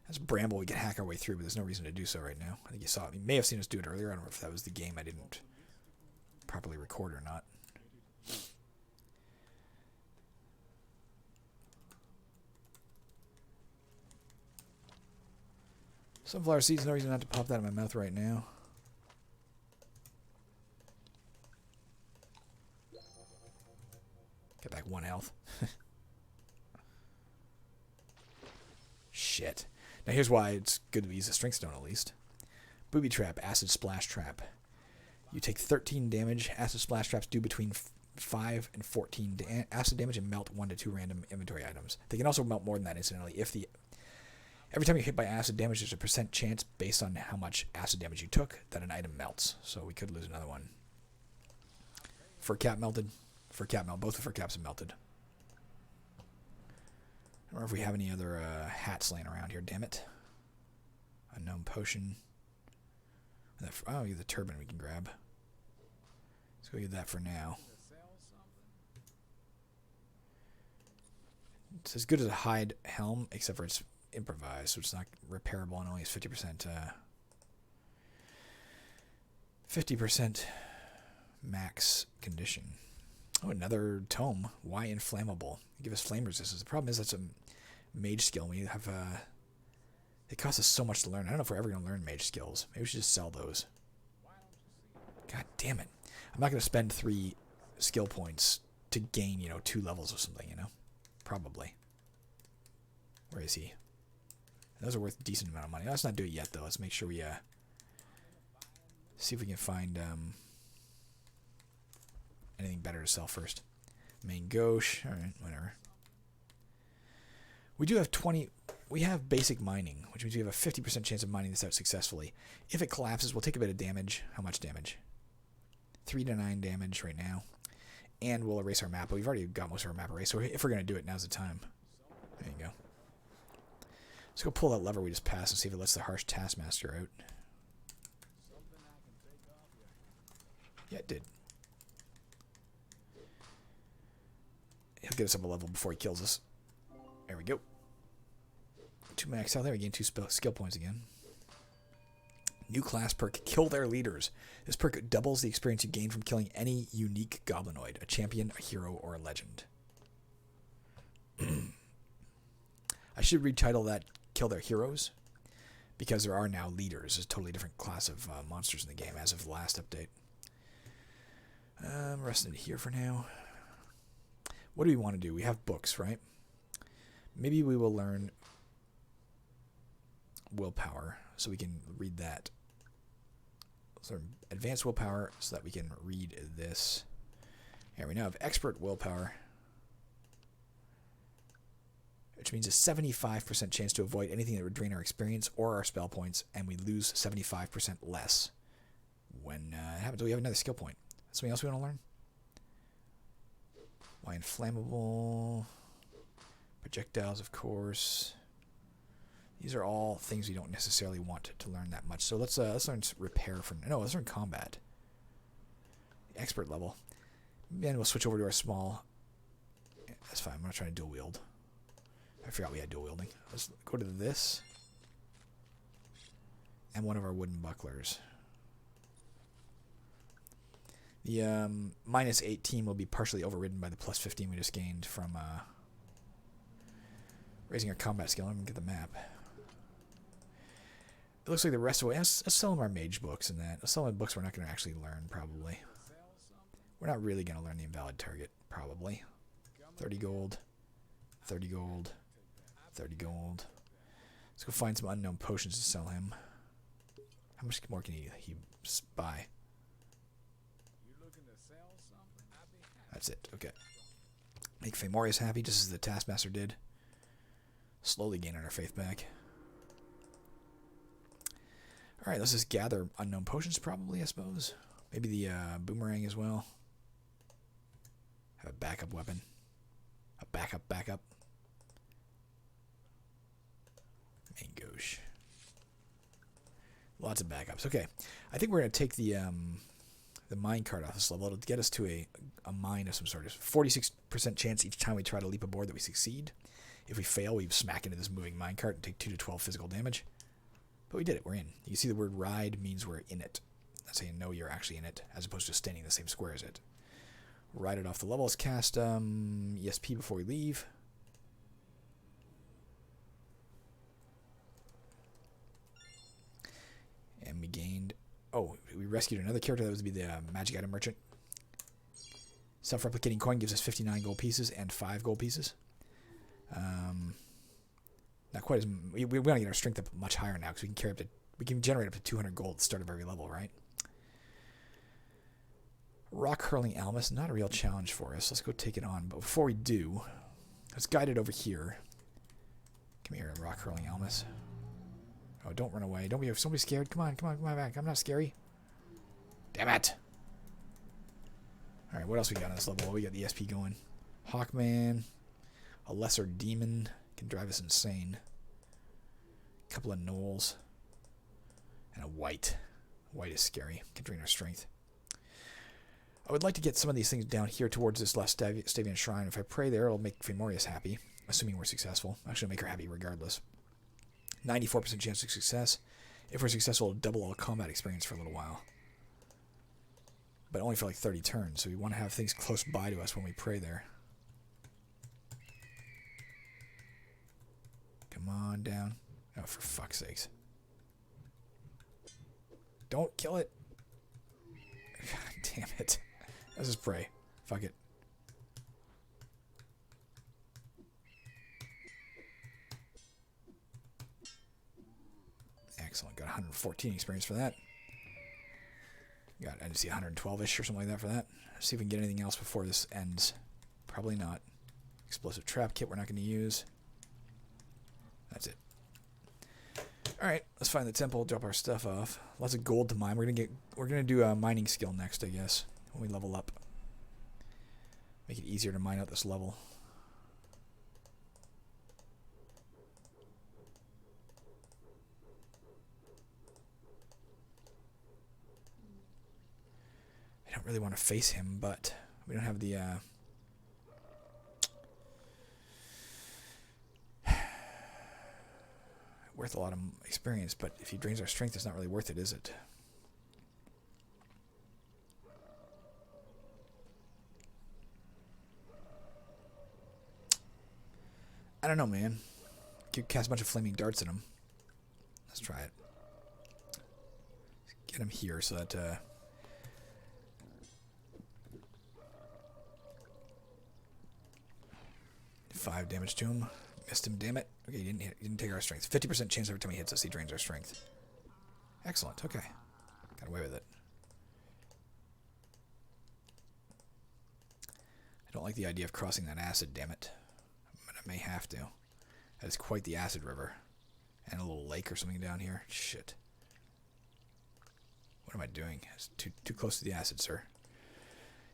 That's bramble we can hack our way through, but there's no reason to do so right now. I think you saw it. You may have seen us do it earlier. I don't know if that was the game I didn't properly record or not. Sunflower seeds, no reason not to pop that in my mouth right now. Get back 1 health. Shit. Now here's why it's good to use a strength stone at least. Booby trap, acid splash trap. You take 13 damage. Acid splash traps do between 5 and 14 acid damage and melt 1 to 2 random inventory items. They can also melt more than that incidentally. Every time you're hit by acid damage, there's a % chance based on how much acid damage you took that an item melts. So we could lose another one. Fur cap melted. Fur cap melt. Both the fur caps have melted. I don't know if we have any other hats laying around here, damn it. Unknown potion. Oh, the turban we can grab. Let's go get that for now. It's as good as a hide helm, except for it's improvised, so it's not repairable and only has 50% max condition. Oh, another tome. Why inflammable? Give us flame resistance. The problem is that's a mage skill. We have it costs us so much to learn. I don't know if we're ever going to learn mage skills. Maybe we should just sell those. God damn it! I'm not going to spend 3 skill points to gain 2 levels of something. Probably. Where is he? Those are worth a decent amount of money. Let's not do it yet, though. Let's make sure we see if we can find anything better to sell first. Main gauche. All right, whatever. We do have 20. We have basic mining, which means we have a 50% chance of mining this out successfully. If it collapses, we'll take a bit of damage. How much damage? 3 to 9 damage right now. And we'll erase our map. But we've already got most of our map erased, so if we're going to do it, now's the time. There you go. Let's go pull that lever we just passed and see if it lets the harsh taskmaster out. Yeah, it did. He'll get us up a level before he kills us. There we go. 2 max out there. We gain 2 skill points again. New class perk, Kill Their Leaders. This perk doubles the experience you gain from killing any unique goblinoid, a champion, a hero, or a legend. I should retitle that Kill Their Heroes, because there are now leaders. There's a totally different class of monsters in the game as of the last update. Resting here for now. What do we want to do? We have books, right? Maybe we will learn willpower so we can read that. So advanced willpower so that we can read this. Here we now have expert willpower, which means a 75% chance to avoid anything that would drain our experience or our spell points, and we lose 75% less when it happens. We have another skill point. Something else we want to learn? Why inflammable? Projectiles, of course. These are all things we don't necessarily want to learn that much. So let's learn repair from. No, let's learn combat. Expert level. Then we'll switch over to our small. Yeah, that's fine. I'm not trying to dual wield. I forgot we had dual wielding. Let's go to this. And one of our wooden bucklers. The minus 18 will be partially overridden by the plus 15 we just gained from raising our combat skill. I'm going to get the map. It looks like the rest of it. Let's sell them our mage books and that. Let's sell them books we're not going to actually learn, probably. We're not really going to learn the invalid target, probably. 30 gold. 30 gold. 30 gold. Let's go find some unknown potions to sell him. How much more can he buy? That's it. Okay. Make Famorius happy, just as the Taskmaster did. Slowly gaining our faith back. Alright, let's just gather unknown potions, probably, I suppose. Maybe the boomerang as well. Have a backup weapon. A backup. Main gauche. Lots of backups. Okay. I think we're going to take the minecart off this level. It'll get us to a mine of some sort. There's 46% chance each time we try to leap aboard that we succeed. If we fail, we smack into this moving minecart and take 2 to 12 physical damage. But we did it. We're in. You see the word ride means we're in it. That's how you know you're actually in it, as opposed to standing in the same square as it. Ride it off the levels. Cast ESP before we leave. And we gained... Oh, we rescued another character. That was to be the magic item merchant. Self-replicating coin gives us 59 gold pieces and 5 gold pieces. Not quite as... We want to get our strength up much higher now, because we can generate up to 200 gold at the start of every level, right? Rock hurling Almas, not a real challenge for us. Let's go take it on. But before we do, let's guide it over here. Come here, rock hurling Almas. Oh, don't run away. Don't be somebody scared. Come on back. I'm not scary. Damn it. Alright, what else we got on this level? We got the ESP going. Hawkman. A lesser demon. Can drive us insane. A couple of gnolls. And a white. White is scary. Can drain our strength. I would like to get some of these things down here towards this last Stavian Shrine. If I pray there, it'll make Famorius happy. Assuming we're successful. Actually, it'll make her happy regardless. 94% chance of success. If we're successful, it'll double all combat experience for a little while. But only for like 30 turns, so we want to have things close by to us when we pray there. Come on down. Oh, for fuck's sakes. Don't kill it. God damn it. Let's just pray. Fuck it. Excellent. Got 114 experience for that. Got, I see 112-ish or something like that for that. Let's see if we can get anything else before this ends. Probably not. Explosive trap kit we're not going to use. That's it. Alright, let's find the temple, drop our stuff off. Lots of gold to mine. We're gonna do a mining skill next, I guess, when we level up. Make it easier to mine out this level. I don't really want to face him, but we don't have the worth a lot of experience, but if he drains our strength, it's not really worth it, is it? I don't know, man. Could cast a bunch of flaming darts at him. Let's try it. Get him here so that 5 damage to him. Missed him, damn it. Okay, he didn't take our strength. 50% chance every time he hits us, he drains our strength. Excellent, okay. Got away with it. I don't like the idea of crossing that acid, damn it. But I may have to. That is quite the acid river. And a little lake or something down here. Shit. What am I doing? It's too close to the acid, sir.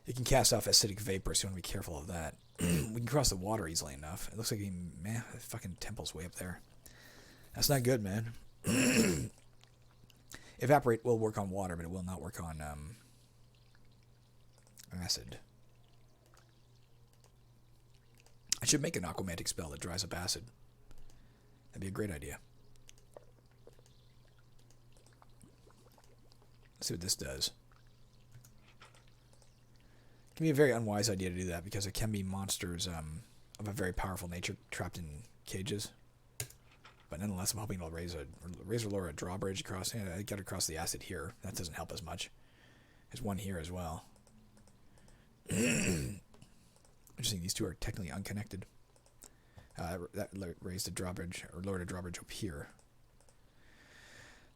It can cast off acidic vapor, so you want to be careful of that. We can cross the water easily enough. It looks like man, the fucking temple's way up there. That's not good, man. Evaporate will work on water, but it will not work on acid. I should make an aquamantic spell that dries up acid. That'd be a great idea. Let's see what this does. can be a very unwise idea to do that because there can be monsters of a very powerful nature trapped in cages. But nonetheless, I'm hoping it'll raise or lower a drawbridge across. Yeah, I get across the acid here. That doesn't help as much. There's one here as well. Interesting. These two are technically unconnected. That raised a drawbridge or lowered a drawbridge up here.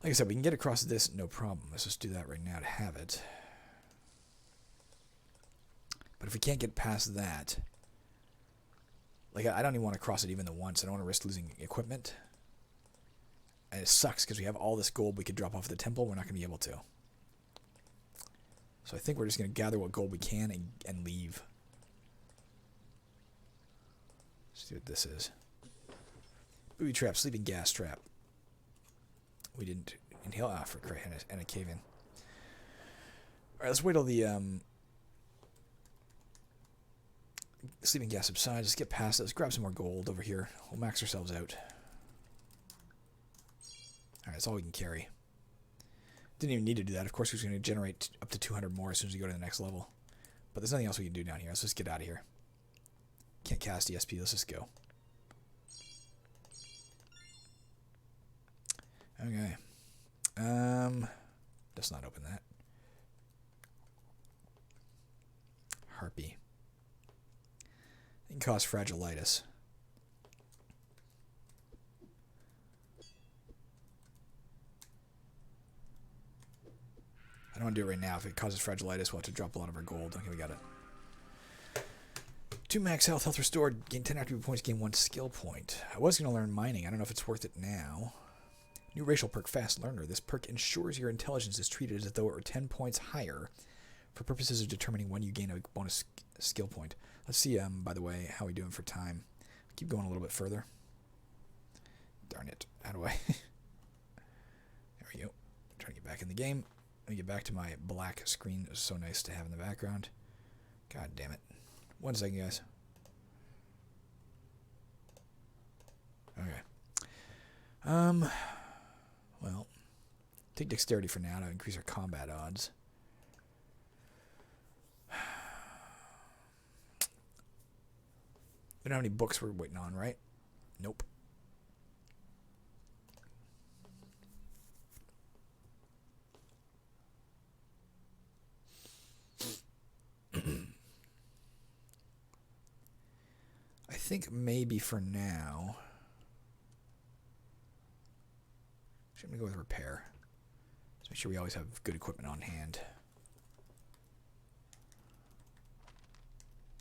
Like I said, we can get across this no problem. Let's just do that right now to have it. But if we can't get past that, like I don't even want to cross it even the once. I don't want to risk losing equipment. And it sucks because we have all this gold we could drop off the temple. We're not going to be able to. So I think we're just going to gather what gold we can and leave. Let's see what this is. Booby trap, sleeping gas trap. We didn't inhale for Christ, and a cave in. Alright, let's wait till the sleeping gas subsides. Let's get past it. Let's grab some more gold over here. We'll max ourselves out. Alright, that's all we can carry. Didn't even need to do that. Of course, we're going to generate up to 200 more as soon as we go to the next level. But there's nothing else we can do down here. Let's just get out of here. Can't cast ESP. Let's just go. Okay. Let's not open that. Harpy. It can cause fragilitis. I don't want to do it right now. If it causes fragilitis, we'll have to drop a lot of our gold. Okay, we got it. 2 max health, health restored, gain 10 attribute points, gain 1 skill point. I was going to learn mining. I don't know if it's worth it now. New racial perk, Fast Learner. This perk ensures your intelligence is treated as though it were 10 points higher for purposes of determining when you gain a bonus skill point. Let's see, by the way, how we doing for time. Keep going a little bit further. Darn it. How do I... There we go. Trying to get back in the game. Let me get back to my black screen. It's so nice to have in the background. God damn it. 1 second, guys. Okay. Well, take dexterity for now to increase our combat odds. We don't have any books we're waiting on, right? Nope. I think maybe for now... I'm going to go with repair. Let's make sure we always have good equipment on hand.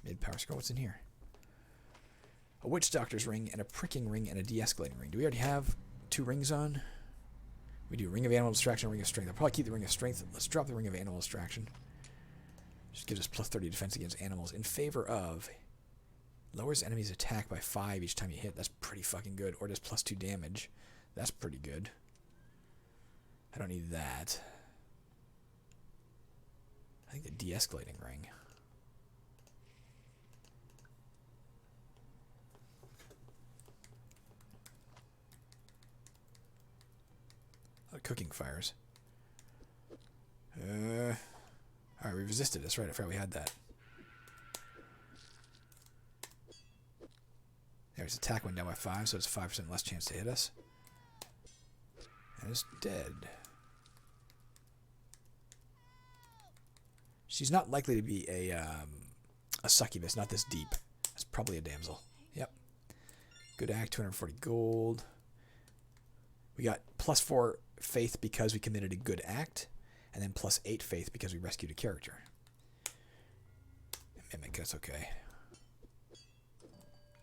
Mid-power scroll. What's in here? A witch doctor's ring and a pricking ring and a de-escalating ring. Do we already have 2 rings on? We do. Ring of animal distraction, ring of strength. I'll probably keep the ring of strength. Let's drop the ring of animal distraction. Just gives us plus 30 defense against animals in favor of... Lowers enemies' attack by 5 each time you hit. That's pretty fucking good. Or does plus 2 damage. That's pretty good. I don't need that. I think the de-escalating ring. A lot of cooking fires. Alright, we resisted. That's right. I forgot we had that. There's attack went down by 5, so it's 5% less chance to hit us. And it's dead. She's not likely to be a succubus, not this deep. That's probably a damsel. Yep. Good act, 240 gold. We got plus 4 faith because we committed a good act, and then plus 8 faith because we rescued a character. Mimic, that's okay.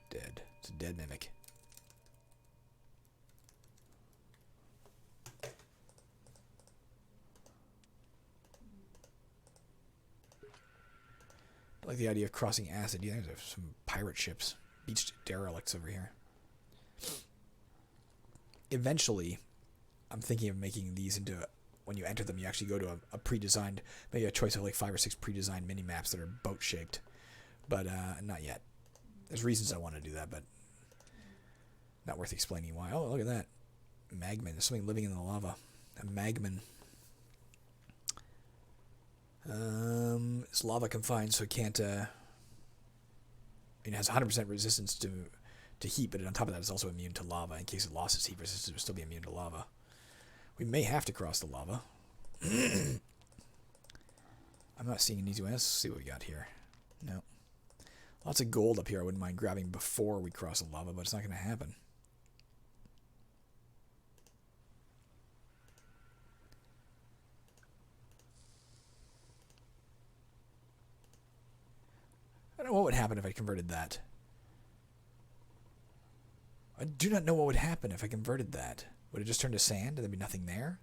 Dead. It's a dead mimic. I like the idea of crossing acid. Yeah, there's some pirate ships. Beached derelicts over here. Eventually, I'm thinking of making these into... When you enter them, you actually go to a pre-designed... Maybe a choice of like 5 or 6 pre-designed mini-maps that are boat-shaped. But not yet. There's reasons I want to do that, but... Not worth explaining why. Oh, look at that. Magman. There's something living in the lava. A magman. It's lava confined, so it can't. It has 100% resistance to heat, but on top of that, it's also immune to lava. In case it lost its heat resistance, it would still be immune to lava. We may have to cross the lava. I'm not seeing an easy way. Let's see what we got here. No. Lots of gold up here I wouldn't mind grabbing before we cross the lava, but it's not going to happen. I don't know what would happen if I converted that. I do not know what would happen if I converted that. Would it just turn to sand and there'd be nothing there?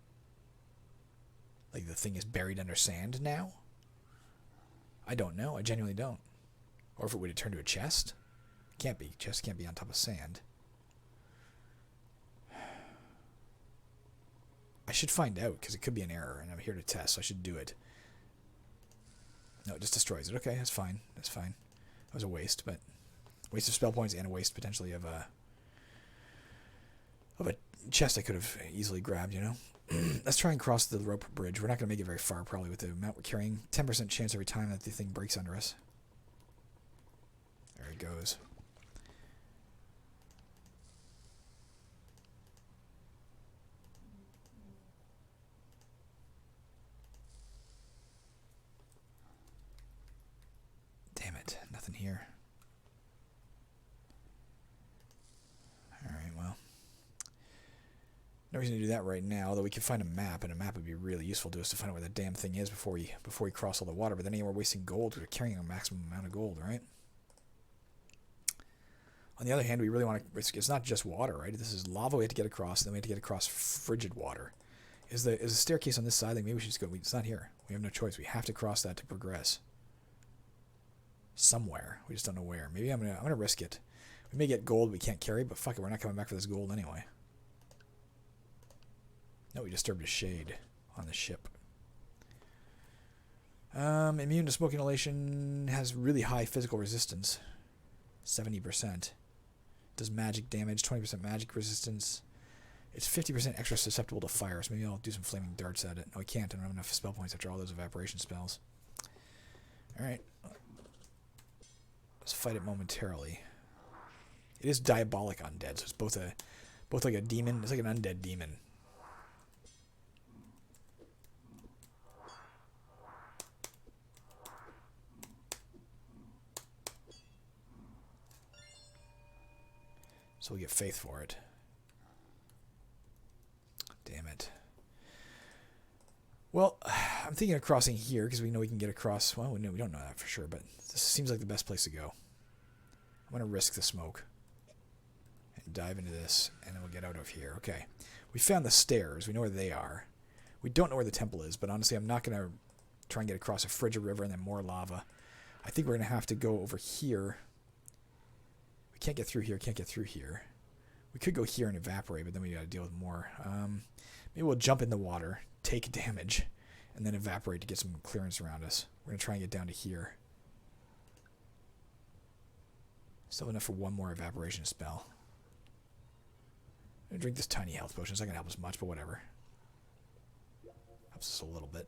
Like the thing is buried under sand now? I don't know. I genuinely don't. Or if it would have turned to a chest? It can't be. Chest can't be on top of sand. I should find out, because it could be an error, and I'm here to test, so I should do it. No, it just destroys it. Okay, that's fine. That's fine. That was a waste, but... waste of spell points and a waste, potentially, of a chest I could have easily grabbed, you know? Let's try and cross the rope bridge. We're not going to make it very far, probably, with the amount we're carrying. 10% chance every time that the thing breaks under us. There it goes. Damn it. Nothing here. Alright, well. No reason to do that right now, although we could find a map, and a map would be really useful to us to find out where the damn thing is before we cross all the water. But then again, we're wasting gold because we're carrying a maximum amount of gold, right? On the other hand, we really want to risk... it's not just water, right? This is lava we have to get across, and then we have to get across frigid water. Is the staircase on this side? Like maybe we should just go... it's not here. We have no choice. We have to cross that to progress. Somewhere. We just don't know where. Maybe I'm gonna risk it. We may get gold we can't carry, but fuck it, we're not coming back for this gold anyway. No, we disturbed a shade on the ship. Immune to smoke inhalation, has really high physical resistance. 70%. Does magic damage, 20% magic resistance. It's 50% extra susceptible to fire, so maybe I'll do some flaming darts at it. No, I can't. I don't have enough spell points after all those evaporation spells. Alright. Let's fight it momentarily. It is diabolic undead, so it's both like a demon. It's like an undead demon. So we'll get faith for it. Damn it. Well, I'm thinking of crossing here because we know we can get across. Well, we don't know that for sure, but this seems like the best place to go. I'm going to risk the smoke and dive into this, and then we'll get out of here. Okay. We found the stairs. We know where they are. We don't know where the temple is, but honestly, I'm not going to try and get across a frigid river and then more lava. I think we're going to have to go over here. We can't get through here. Can't get through here. We could go here and evaporate, but then we got to deal with more. Maybe we'll jump in the water, take damage, and then evaporate to get some clearance around us. We're going to try and get down to here. Still enough for one more evaporation spell. I'm going to drink this tiny health potion. It's not going to help us much, but whatever. Helps us a little bit.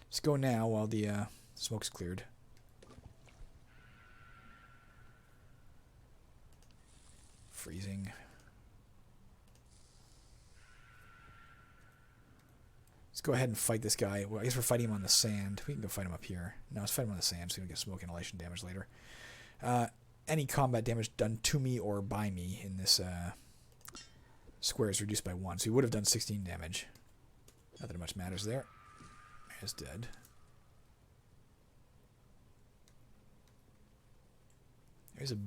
Let's go now while the smoke's cleared. Freezing. Let's go ahead and fight this guy. Well, I guess we're fighting him on the sand. We can go fight him up here. No, let's fight him on the sand so we can get smoke inhalation damage later. Any combat damage done to me or by me in this square is reduced by 1. So he would have done 16 damage. Not that much matters there. He's dead. There's a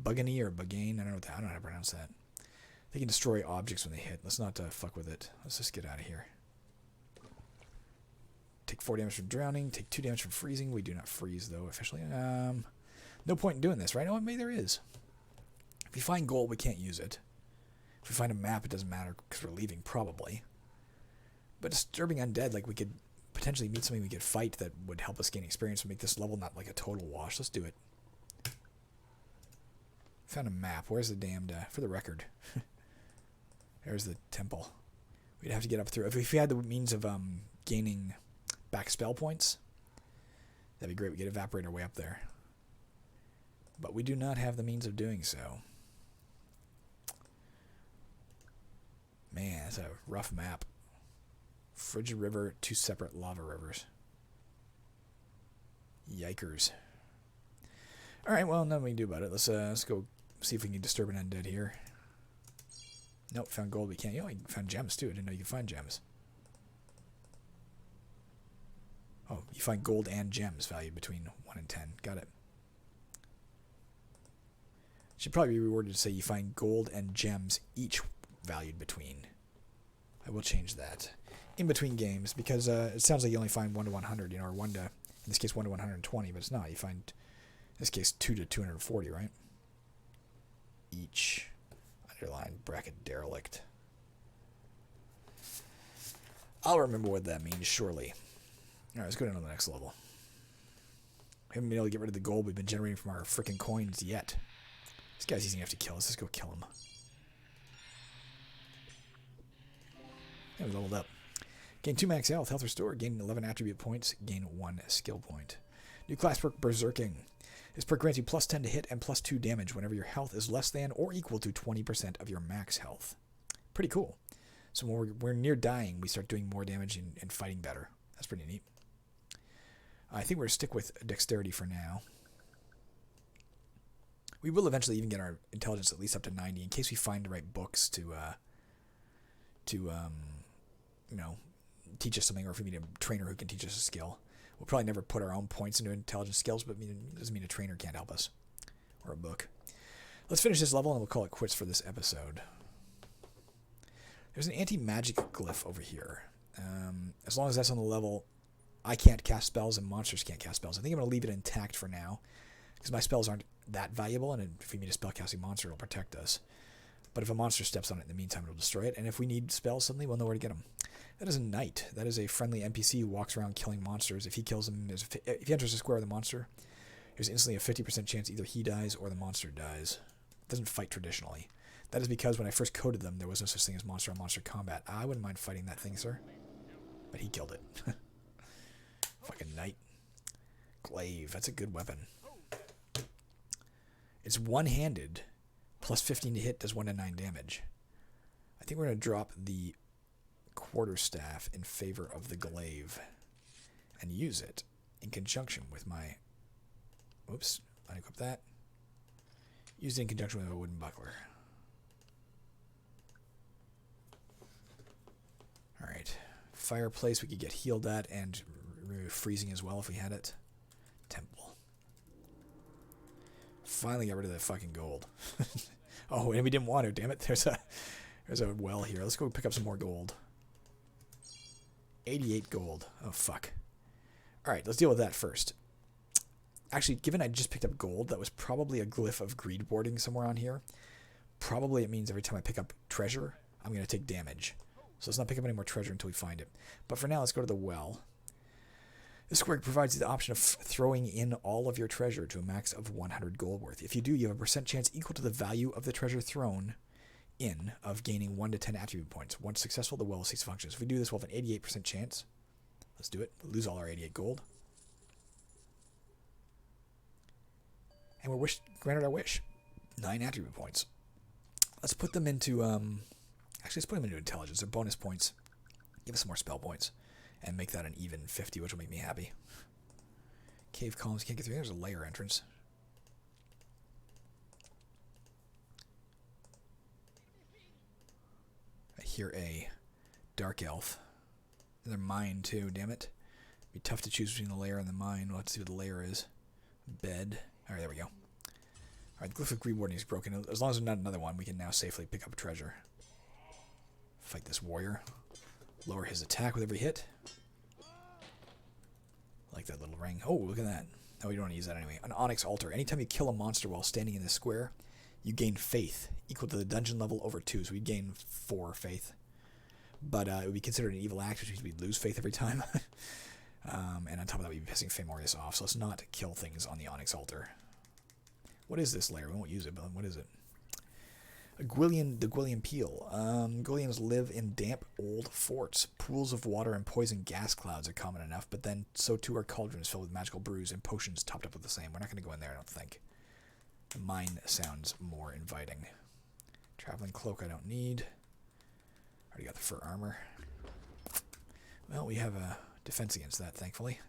Bugany or Bugane. I don't know how to pronounce that. They can destroy objects when they hit. Let's not fuck with it. Let's just get out of here. Take 4 damage from drowning. Take 2 damage from freezing. We do not freeze, though, officially. No point in doing this, right? Oh, maybe there is. If we find gold, we can't use it. If we find a map, it doesn't matter because we're leaving, probably. But disturbing undead, like we could potentially meet something we could fight that would help us gain experience and make this level not like a total wash. Let's do it. Found a map. Where's the damned... for the record. There's the temple. We'd have to get up through... If we had the means of gaining back spell points, That'd be great. We get Evaporator way up there. But we do not have the means of doing so. Man, it's a rough map. Frigid River, 2 separate lava rivers. Yikers. Alright, well, nothing we can do about it. Let's go see if we can disturb an undead here. Nope, found gold. We can't. You know, I found gems too. I didn't know you could find gems. Oh, you find gold and gems valued between 1 and 10. Got it. Should probably be rewarded to say you find gold and gems each valued between. I will change that. In between games, because it sounds like you only find 1 to 100, you know, or 1 to, in this case, 1 to 120, but it's not. You find, in this case, 2 to 240, right? Each. Underline bracket derelict. I'll remember what that means, surely. Alright, let's go down to the next level. We haven't been able to get rid of the gold we've been generating from our freaking coins yet. This guy's easy enough to kill. Let's just go kill him. Yeah, we leveled up. Gain 2 max health. Health restored. Gain 11 attribute points. Gain 1 skill point. New class perk, Berserking. This perk grants you plus 10 to hit and plus 2 damage whenever your health is less than or equal to 20% of your max health. Pretty cool. So when we're near dying, we start doing more damage and fighting better. That's pretty neat. I think we're going to stick with dexterity for now. We will eventually even get our intelligence at least up to 90 in case we find the right books to you know, teach us something, or if we meet a trainer who can teach us a skill. We'll probably never put our own points into intelligence skills, but it doesn't mean a trainer can't help us. Or a book. Let's finish this level and we'll call it quits for this episode. There's an anti-magic glyph over here. As long as that's on the level, I can't cast spells and monsters can't cast spells. I think I'm going to leave it intact for now, because my spells aren't that valuable, and if we meet a spellcasting monster, it'll protect us. But if a monster steps on it in the meantime, it'll destroy it, and if we need spells suddenly, we'll know where to get them. That is a knight. That is a friendly NPC who walks around killing monsters. If he kills them, if he enters a square with a monster, there's instantly a 50% chance either he dies or the monster dies. It doesn't fight traditionally. That is because when I first coded them, there was no such thing as monster-on-monster combat. I wouldn't mind fighting that thing, sir. But he killed it. Fucking knight. Glaive. That's a good weapon. It's one-handed. Plus 15 to hit does 1 to 9 damage. I think we're going to drop the quarterstaff in favor of the glaive and use it in conjunction with my... Oops. Unequip that. Use it in conjunction with a wooden buckler. Alright. Fireplace, we could get healed at, and freezing as well if we had it. Temple. Finally got rid of that fucking gold. Oh, and we didn't want to, damn it. There's a well here. Let's go pick up some more gold. 88 gold. Oh, fuck. Alright, let's deal with that first. Actually, given I just picked up gold, that was probably a glyph of greed boarding somewhere on here. Probably it means every time I pick up treasure, I'm going to take damage. So let's not pick up any more treasure until we find it. But for now, let's go to the well. This square provides you the option of throwing in all of your treasure to a max of 100 gold worth. If you do, you have a percent chance equal to the value of the treasure thrown in of gaining 1 to 10 attribute points. Once successful, the well will cease functions. If we do this, we'll have an 88% chance. Let's do it. We'll lose all our 88 gold. And we're granted our wish. 9 attribute points. Let's put them into... Actually, let's put them into intelligence. They're bonus points. Give us some more spell points. And make that an even 50, which will make me happy. Cave columns. Can't get through. There's a lair entrance. I hear a dark elf. They're mine, too. Damn it. It'd be tough to choose between the lair and the mine. We'll have to see what the lair is. Bed. Alright, there we go. Alright, the glyph of greed boarding is broken. As long as there's not another one, we can now safely pick up a treasure. Fight this warrior. Lower his attack with every hit. Like that little ring. Oh, look at that. Oh, you don't want to use that anyway. An onyx altar. Anytime you kill a monster while standing in this square, you gain faith equal to the dungeon level over 2. So we gain 4 faith. But it would be considered an evil act, which means we'd lose faith every time. And on top of that, we'd be pissing Famorius off. So let's not kill things on the onyx altar. What is this layer? We won't use it, but what is it? The Gwillian Peel. Gwillians live in damp, old forts. Pools of water and poison gas clouds are common enough, but then so too are cauldrons filled with magical brews and potions topped up with the same. We're not going to go in there, I don't think. The mine sounds more inviting. Traveling cloak I don't need. Already got the fur armor. Well, we have a defense against that, thankfully.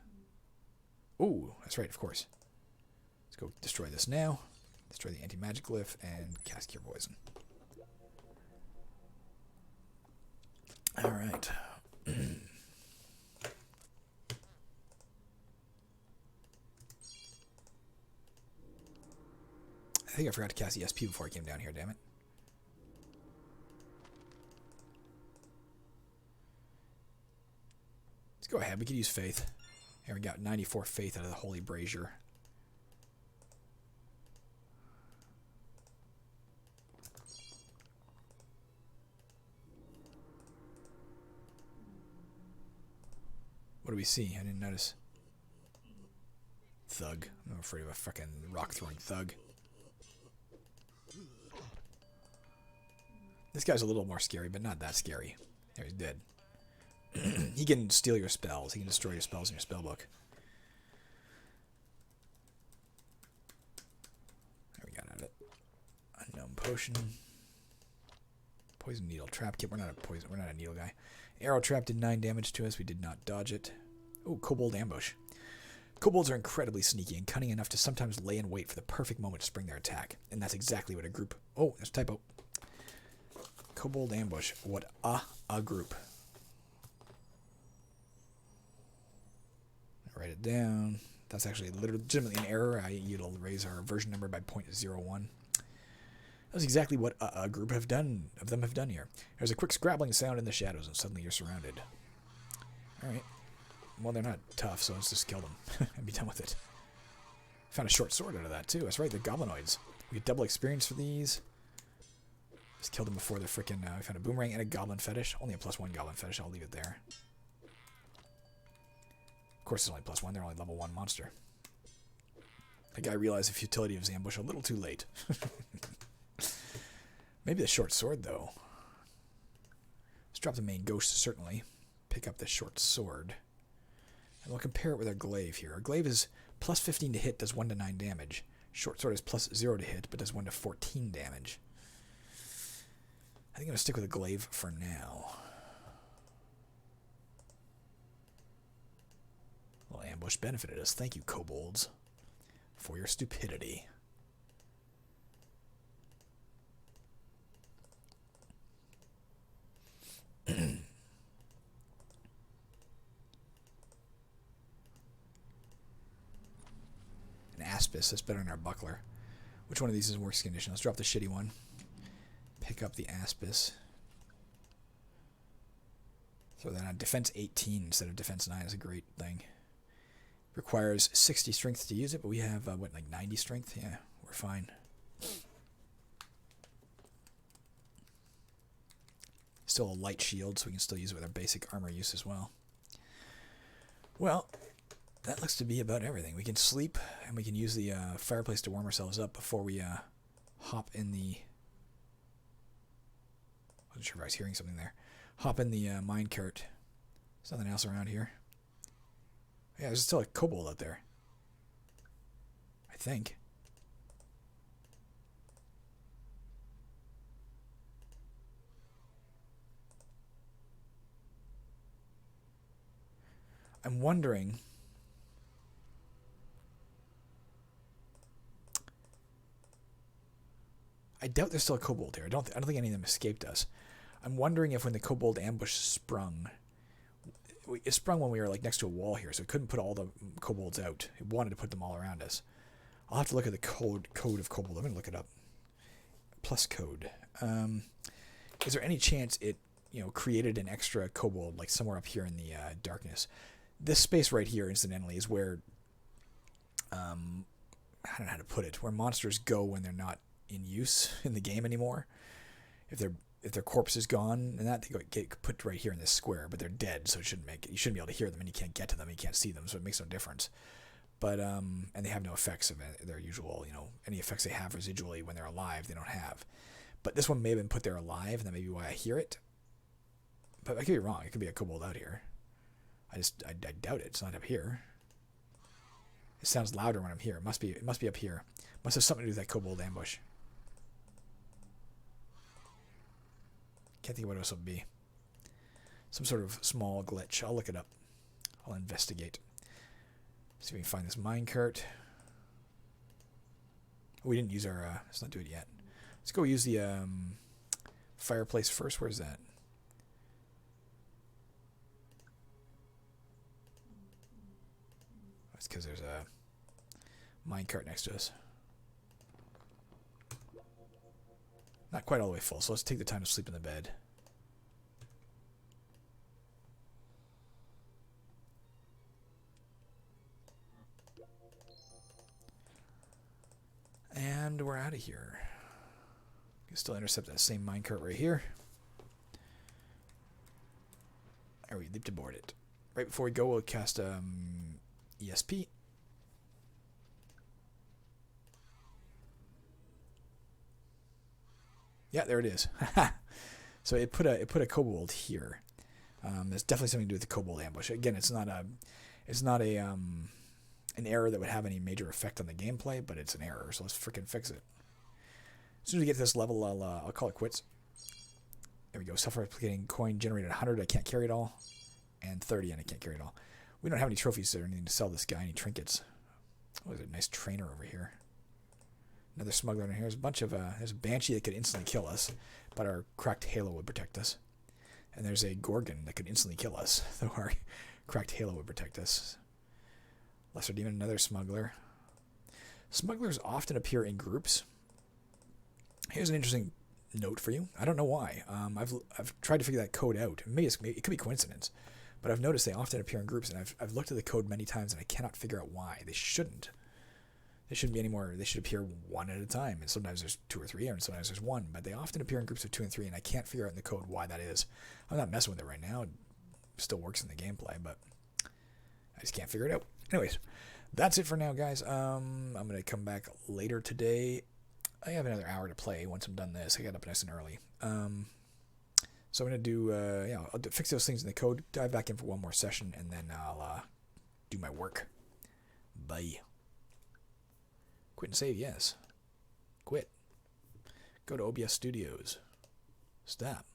Ooh, that's right, of course. Let's go destroy this now. Destroy the anti-magic glyph and cast Cure Poison. Alright. I think I forgot to cast ESP before I came down here, damn it. Let's go ahead, we could use Faith. Here we got 94 Faith out of the Holy Brazier. What do we see? I didn't notice. Thug. I'm afraid of a fucking rock-throwing thug. This guy's a little more scary, but not that scary. There, he's dead. He can steal your spells. He can destroy your spells in your spellbook. There we got at it. Unknown potion. Poison needle trap kit. We're not a needle guy. Arrow trap did 9 damage to us. We did not dodge it. Oh, kobold ambush. Kobolds are incredibly sneaky and cunning enough to sometimes lay in wait for the perfect moment to spring their attack. And that's exactly what a group... Oh, there's a typo. Kobold ambush. What a group. Write it down. That's actually legitimately an error. It'll raise our version number by 0.01. That's exactly what a group of them have done here. There's a quick scrabbling sound in the shadows, and suddenly you're surrounded. Alright. Well, they're not tough, so let's just kill them and be done with it. Found a short sword out of that, too. That's right, the goblinoids. We get double experience for these. Just killed them before they're freaking... we found a boomerang and a goblin fetish. Only a +1 goblin fetish. I'll leave it there. Of course, it's only +1. They're only level 1 monster. The guy realized the futility of his ambush a little too late. Maybe the short sword, though. Let's drop the main ghost, certainly. Pick up the short sword. And we'll compare it with our glaive here. Our glaive is +15 to hit, does 1 to 9 damage. Short sword is +0 to hit, but does 1 to 14 damage. I think I'm going to stick with the glaive for now. Well, ambush benefited us. Thank you, kobolds, for your stupidity. An aspis, that's better than our buckler. Which one of these is worse condition? Let's drop the shitty one. Pick up the aspis. Throw that on. Defense 18 instead of defense 9 is a great thing. Requires 60 strength to use it, but we have, what, like 90 strength? Yeah, we're fine. Still a light shield, so we can still use it with our basic armor use as well. Well, that looks to be about everything. We can sleep, and we can use the fireplace to warm ourselves up before we hop in the... I wasn't sure if I was hearing something there. Hop in the mine cart. There's nothing else around here. Yeah, there's still a kobold out there. I think. I'm wondering... I doubt there's still a kobold here. I don't think any of them escaped us. I'm wondering if when the kobold ambush sprung... It sprung when we were like next to a wall here, so it couldn't put all the kobolds out. It wanted to put them all around us. I'll have to look at the code of kobold. I'm going to look it up. Plus code. Is there any chance it, created an extra kobold like somewhere up here in the darkness? This space right here, incidentally, is where I don't know how to put it. Where monsters go when they're not in use in the game anymore. If their corpse is gone and that, they get put right here in this square, but they're dead, so you shouldn't be able to hear them, and you can't get to them, you can't see them, so it makes no difference. But and they have no effects of their usual, any effects they have residually when they're alive, they don't have. But this one may have been put there alive, and that may be why I hear it. But I could be wrong. It could be a kobold out here. I doubt it. It's not up here. It sounds louder when I'm here. It must be up here. Must have something to do with that kobold ambush. Can't think of what else it would be. Some sort of small glitch. I'll look it up. I'll investigate. See if we can find this minecart. We didn't use our... let's not do it yet. Let's go use the fireplace first. Where's that? That's because there's a minecart next to us. Not quite all the way full, so let's take the time to sleep in the bed. And we're out of here. You can still intercept that same minecart right here. Or we leap to board it. Right before we go, we'll cast ESP. Yeah, there it is. So it put a kobold here. There's definitely something to do with the kobold ambush. Again, it's not an error that would have any major effect on the gameplay, but it's an error, so let's freaking fix it. As soon as we get to this level, I'll call it quits. There we go. Self-replicating coin generated 100. I can't carry it all. And 30, and I can't carry it all. We don't have any trophies or anything to sell this guy, any trinkets. Oh, there's a nice trainer over here. Another smuggler in here. There's a bunch of... there's a banshee that could instantly kill us, but our cracked halo would protect us. And there's a gorgon that could instantly kill us, though our cracked halo would protect us. Lesser demon, another smuggler. Smugglers often appear in groups. Here's an interesting note for you. I don't know why. I've tried to figure that code out. Maybe it could be coincidence, but I've noticed they often appear in groups, and I've looked at the code many times, and I cannot figure out why. They shouldn't. They shouldn't be any more. They should appear one at a time, and sometimes there's 2 or 3, and sometimes there's 1. But they often appear in groups of 2 and 3, and I can't figure out in the code why that is. I'm not messing with it right now. It still works in the gameplay, but I just can't figure it out. Anyways, that's it for now, guys. I'm going to come back later today. I have another hour to play once I'm done this. I got up nice and early. So I'm going to do, I'll fix those things in the code, dive back in for one more session, and then I'll do my work. Bye. Quit and save, yes. Quit. Go to OBS Studios. Stop.